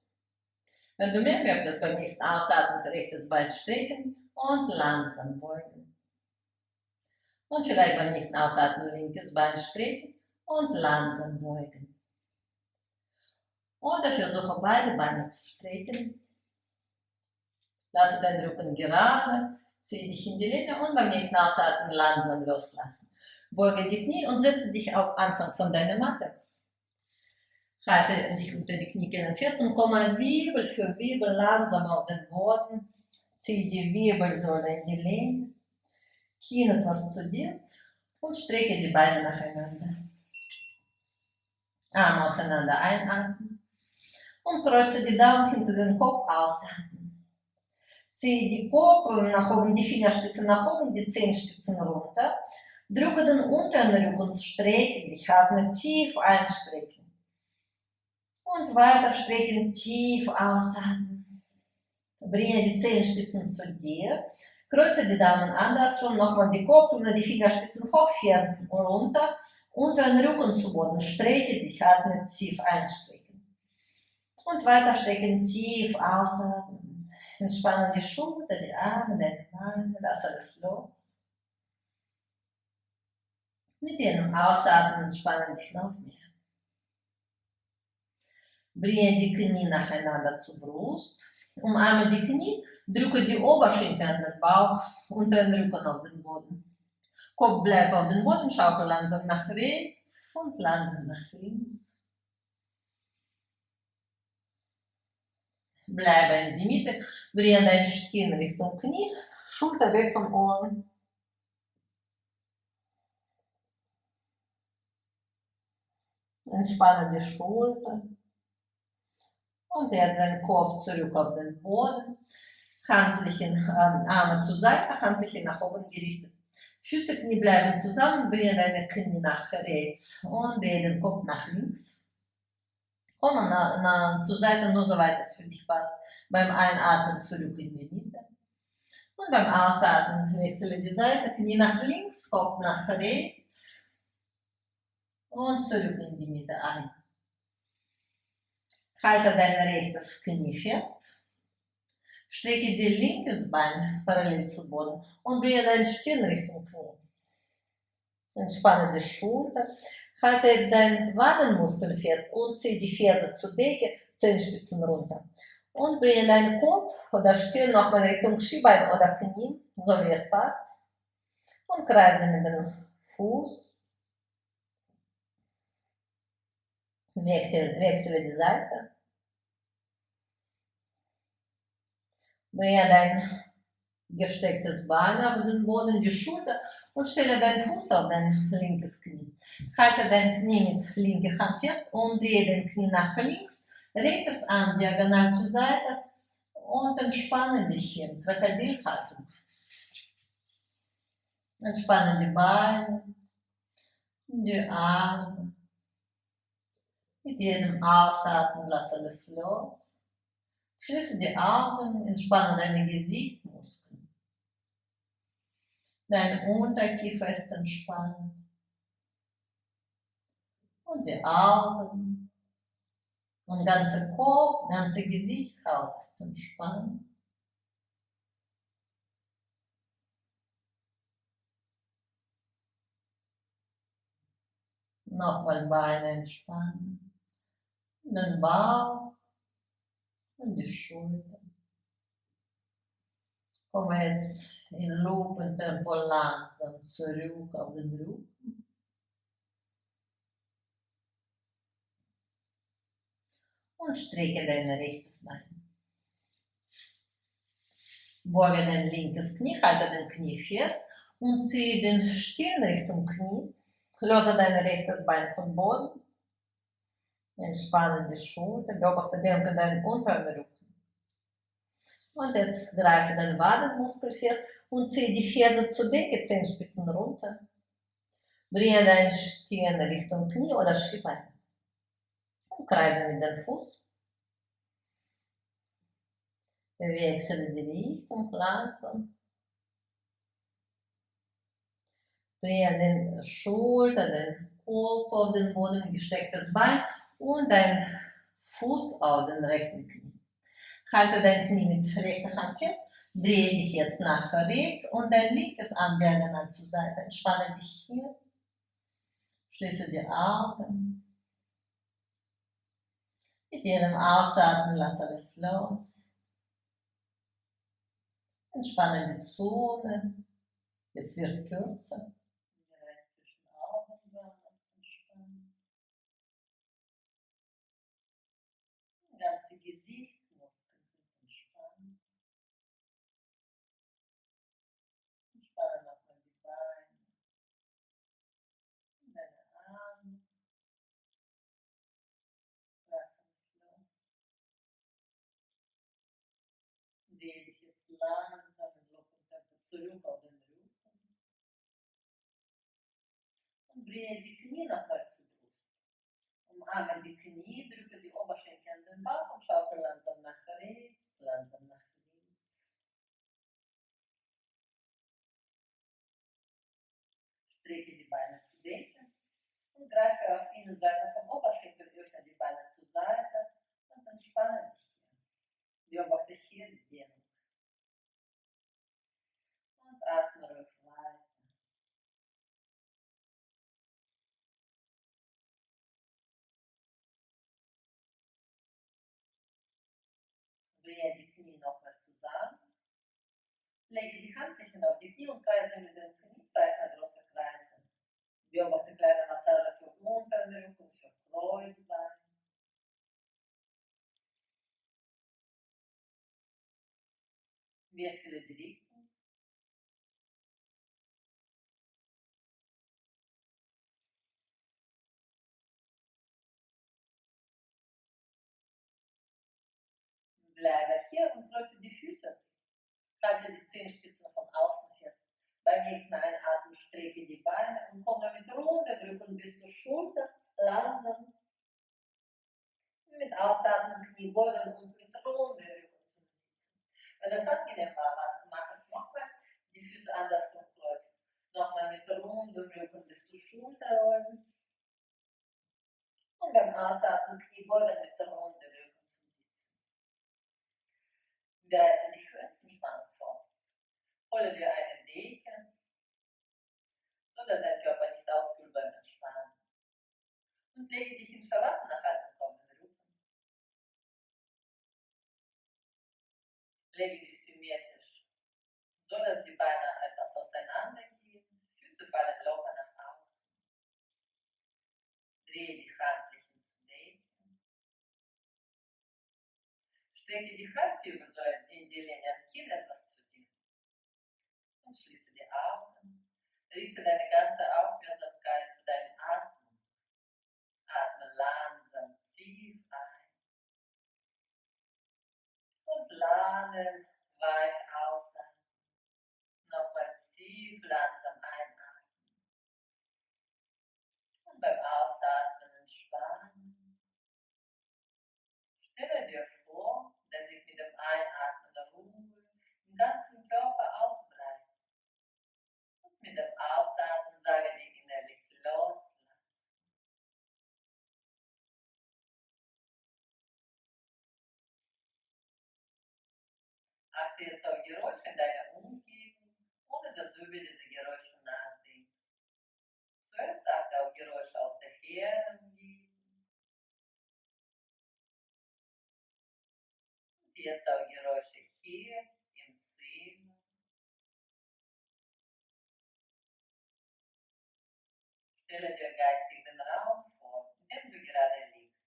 Wenn du mehr möchtest, beim nächsten Ausatmen rechtes Bein strecken und langsam beugen. Und vielleicht beim nächsten Ausatmen linkes Bein strecken und langsam beugen. Oder versuche beide Beine zu strecken. Lasse deinen Rücken gerade, ziehe dich in die Länge und beim nächsten Ausatmen langsam loslassen. Beuge die Knie und setze dich auf Anfang von deiner Matte. Halte dich unter die Kniekehlen fest und komme Wirbel für Wirbel langsam auf den Boden. Ziehe die Wirbelsäule in die Länge. Kinn etwas zu dir und strecke die Beine nacheinander. Arme auseinander einatmen und kreuze die Daumen hinter den Kopf ausatmen. Ziehe die Kopfkrone nach oben, die Fingerspitzen nach oben, die Zehenspitzen runter. Drücke den unteren Rücken, strecke dich, atme tief einstrecken. Und weiter strecken, tief ausatmen. Bringe die Zehenspitzen zu dir. Kreuze die Daumen andersrum, nochmal die Kopfkrone, die Fingerspitzen hoch, Fersen runter. Unteren Rücken zu Boden, strecke dich, atme tief einstrecken. Und weiter strecken, tief ausatmen. Entspanne die Schulter, die Arme, deine Beine, lass alles los. Mit jedem Ausatmen entspannen dich noch mehr. Bringe die Knie nacheinander zur Brust. Umarme die Knie, drücke die Oberschenkel an den Bauch und den Rücken auf den Boden. Kopf bleibt auf den Boden, schaukel langsam nach rechts und langsam nach links. Bleibe in die Mitte, bringe dein Stirn Richtung Knie, Schulter weg vom Ohren. Entspanne die Schulter. Und jetzt den Kopf zurück auf den Boden. Handflächen, Arme zur Seite, Handflächen nach oben gerichtet. Füße, Knie bleiben zusammen, bringe deine Knie nach rechts und dreh den Kopf nach links. Komm zur Seite, nur so weit es für dich passt. Beim Einatmen zurück in die Mitte. Und beim Ausatmen wechsle die Seite, Knie nach links, Kopf nach rechts. Und zurück in die Mitte ein. Halte dein rechtes Knie fest. Strecke die linkes Bein parallel zu Boden und bringe dein Stirn Richtung Knie. Entspanne die Schulter. Halte jetzt deinen Wadenmuskel fest und ziehe die Ferse zur Decke, Zehenspitzen runter. Und bringe deinen Kopf oder Stirn nochmal Richtung Schienbein oder Knie, so wie es passt. Und kreise mit dem Fuß. Wechsle die Seite. Bringe dein gestecktes Bein auf den Boden, die Schulter und stelle deinen Fuß auf dein linkes Knie. Halte dein Knie mit linker Hand fest und drehe den Knie nach links, rechtes Arm diagonal zur Seite und entspanne dich hier. Krokodilhaltung. Entspanne die Beine, die Arme. Mit jedem Ausatmen lass alles los. Schließe die Augen, entspanne deine Gesichtsmuskeln. Dein Unterkiefer ist entspannt. Und die Augen. Und ganze Kopf, ganze Gesichtshaut ist entspannt. Nochmal Beine entspannen. Den Bauch und die Schulter. Komme jetzt in Lupentempo langsam zurück auf den Rücken. Und strecke dein rechtes Bein. Beuge dein linkes Knie, halte dein Knie fest und ziehe den Stirn Richtung Knie. Löse dein rechtes Bein vom Boden. Entspanne die Schulter, beobachte deinen unteren Rücken. Und jetzt greife deinen Wadenmuskel fest und ziehe die Ferse zur Decke, Zehenspitzen runter. Bringe dein Stirn Richtung Knie oder Schienbein. Und kreise mit dem Fuß. Wechsle die Richtung langsam. Bringe den Schulter, den Kopf auf den Boden, gestecktes Bein und dein Fuß auf den rechten Knie. Halte dein Knie mit rechter Hand fest, drehe dich jetzt nach rechts und dein linkes Arm diagonal zur Seite. Entspanne dich hier, schließe die Augen. Mit jedem Ausatmen lass alles los. Entspanne die Zunge, es wird kürzer. Zwischen Augen entspannen. Das ganze Gesicht. Entspanne nochmal die Beine, deine Arme, lass es los. Drehe dich jetzt langsam in Lufttempo zurück auf den Rücken und bringe die Knie nochmal zur Brust. Umarme die Knie, drücke die Oberschenkel an den Bauch und schaukel langsam nach rechts, langsam nach links. Strecke die Beine zur Decke und greife auf Innenseite vom Oberschenkel, öffne die Beine zur Seite und entspanne dich hier. Beobachte hier die Dehnung. Und atme ruhig weiter. Bringe die Knie nochmal zusammen. Lege die Handflächen auf die Knie und kreise mit den Knie, zeichne große Kreise. Beobachte kleine Massage für unteren Rücken, für Kreuzbein. Wechsle die Richtung. Bleibe hier und kreuze die Füße. Halte die Zehenspitzen von außen fest. Beim nächsten Einatmen strecke die Beine und komme mit runden Rücken bis zur Schulter, langsam. Mit Ausatmen Knie beugen und mit runden Rücken zum Sitzen. Wenn das angenehm war, mach es nochmal. Die Füße andersrum kreuzen. Nochmal mit runden Rücken bis zur Schulter rollen. Und beim Ausatmen Knie beugen mit runden Rücken. Lege dich symmetrisch, so dass die Beine etwas auseinandergehen, Füße fallen locker nach außen. Drehe die Handflächen zu Decken. Strecke die Halswirbelsäule in die Länge, Kinn etwas zu dir. Und schließe die Augen. Richte deine ganze Aufmerksamkeit zu deinem Atmen. Atme langsam tief ein. Und lange weich ausatmen. Nochmal tief langsam einatmen. Und beim Ausatmen entspannen. Stelle dir vor, dass sich mit dem Einatmen Ruhe im ganzen Körper ausbreitet. Und mit dem Ausatmen sage dir innerlich loslassen. Achte jetzt auf Geräusche in deiner Umgebung, ohne dass du über diese Geräusche nachdenkst. Zuerst achte auf Geräusche aus der Ferne. Und jetzt auf Geräusche hier im Zimmer. Stelle dir geistig den Raum vor, in dem du gerade liegst.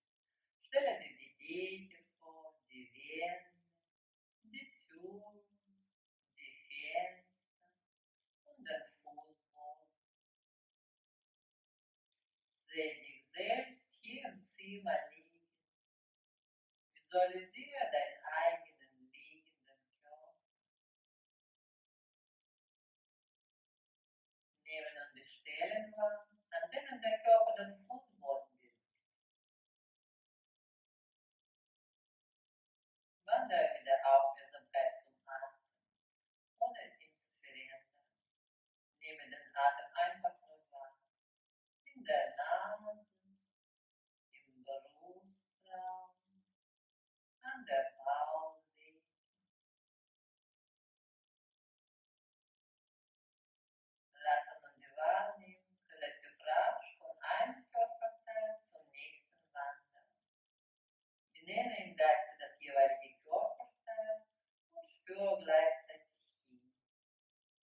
Stelle dir die Decke vor, die Wände, die Türen, die Fenster und den Fußboden. Sehe dich selbst hier im Zimmer liegen. Visualisiere deinen eigenen liegenden Körper. Nehme nun die Stellen wahr, an denen der Körper den Fußboden berührt. Wandere mit der Aufmerksamkeit zum Atem, ohne ihn zu verändern. Nehme den Atem einfach nur wahr. In der Nase, im Brustraum, an der Bauchdecke. Lasse nun die Wahrnehmung relativ rasch von einem Körperteil zum nächsten wandern. Benenne im Geiste das jeweilige Körperteil und spüre gleichzeitig hin.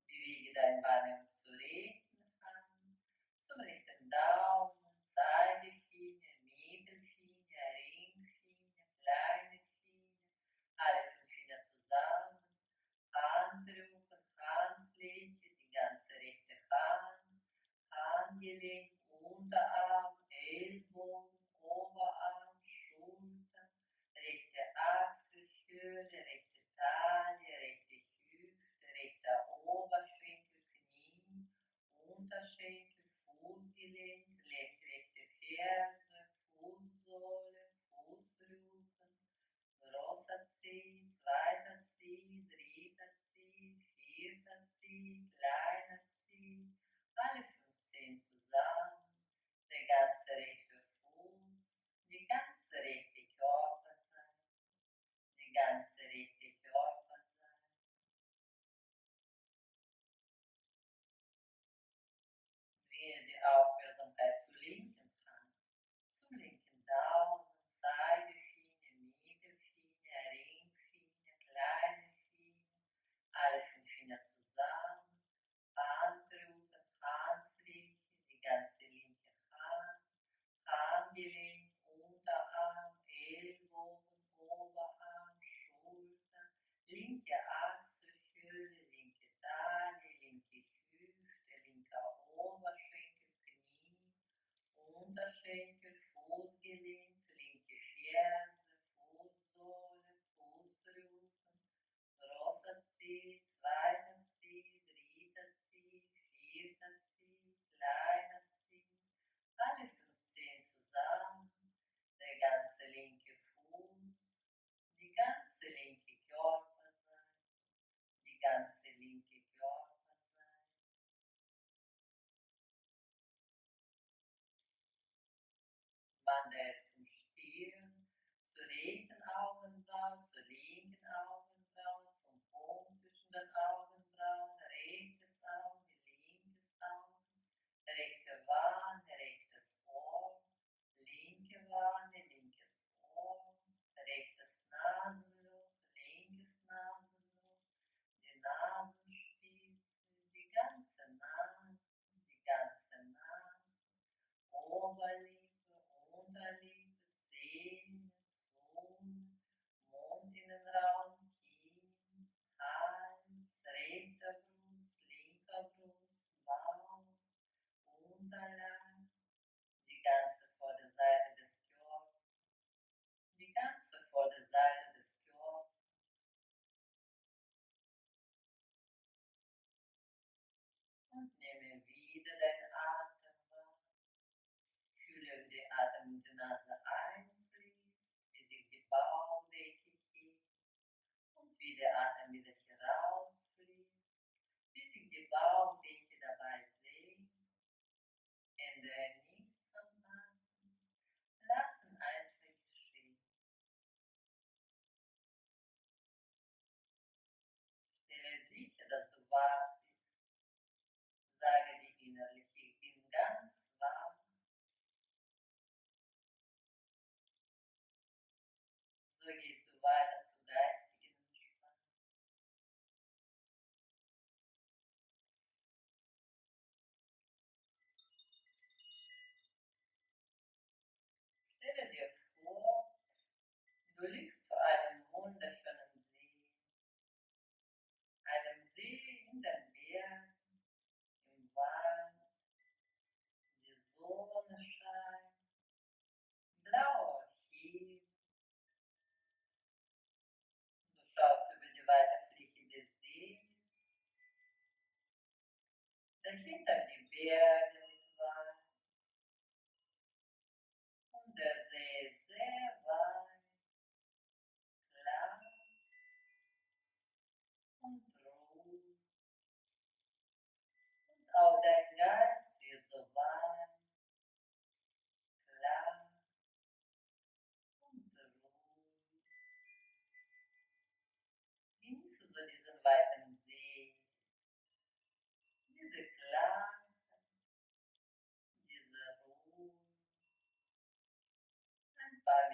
Bewege deine Wahrnehmung zur rechten Hand, zum rechten Daumen, Zeigefinger, Mittelfinger, Ringfinger, kleine Finger, alle 5 Finger zusammen, Handrücken, Handfläche, die ganze rechte Hand, Handgelenk, Unterarm, Ellbogen, Oberarm, Schultern, rechte Achselhöhle, rechte Taille, rechte Hüfte, rechter Oberschenkel, Knie, Unterschenkel, Fußgelenk, rechte Ferse, Fußsohle, Fußrücken, großer Zeh, zweiter Zeh, dritter Zeh, vierter Zeh, kleiner Zeh, alle 15 zusammen, der ganze rechte Fuß, die ganze rechte Körperseite, die ganze rechte Körperseite. Bringe die Aufmerksamkeit zur linken Hand, zum linken Daumen, Zeigefinger, Mittelfinger, Ringfinger, kleine Finger, alle 5 Finger zusammen, Handrücken, Handfläche, die ganze linke Hand, Handgelenk, Unterarm, Ellbogen, Oberarm, Schultern, linke Achselhöhle, linke Taille, linke Hüfte, linker Oberschenkel, Knie, Unterschenkel, Fußgelenk, linke Ferse, Fußsohle, Fußrücken, großer Zeh, zweiter Zeh, dritter Zeh, vierter Zeh, kleiner Zeh, alle 15 zusammen, der ganze linke Fuß, die ganze linke Körperseite, die ganze linke Körperseite. Wandere zum Stirn, zur rechten Augenbraue, zur linken Augenbraue, zum Punkt zwischen den Augenbrauen, rechtes Auge, linkes Auge, rechte Wange, rechtes Ohr, linke Wange, linkes Ohr, rechtes Nasenloch, linkes Nasenloch, wach bist. Sage dir innerlich, ich bin ganz wach. So gehst du weiter zur geistigen Entspannung. Stelle dir vor, du liegst vor einem wunderschönen See. Einem See in den Bergen, im Wald. Die Sonne scheint, blauer Himmel. Du schaust über die weite Fläche des Sees. Dahinter die Berge mit Wald. Und der See ist sehr weit, klar und ruhig. Und auch dein Geist wird so weit, klar und ruhig. Genieße so diesen weiten See, diese Klarheit, diese Ruhe. Ein paar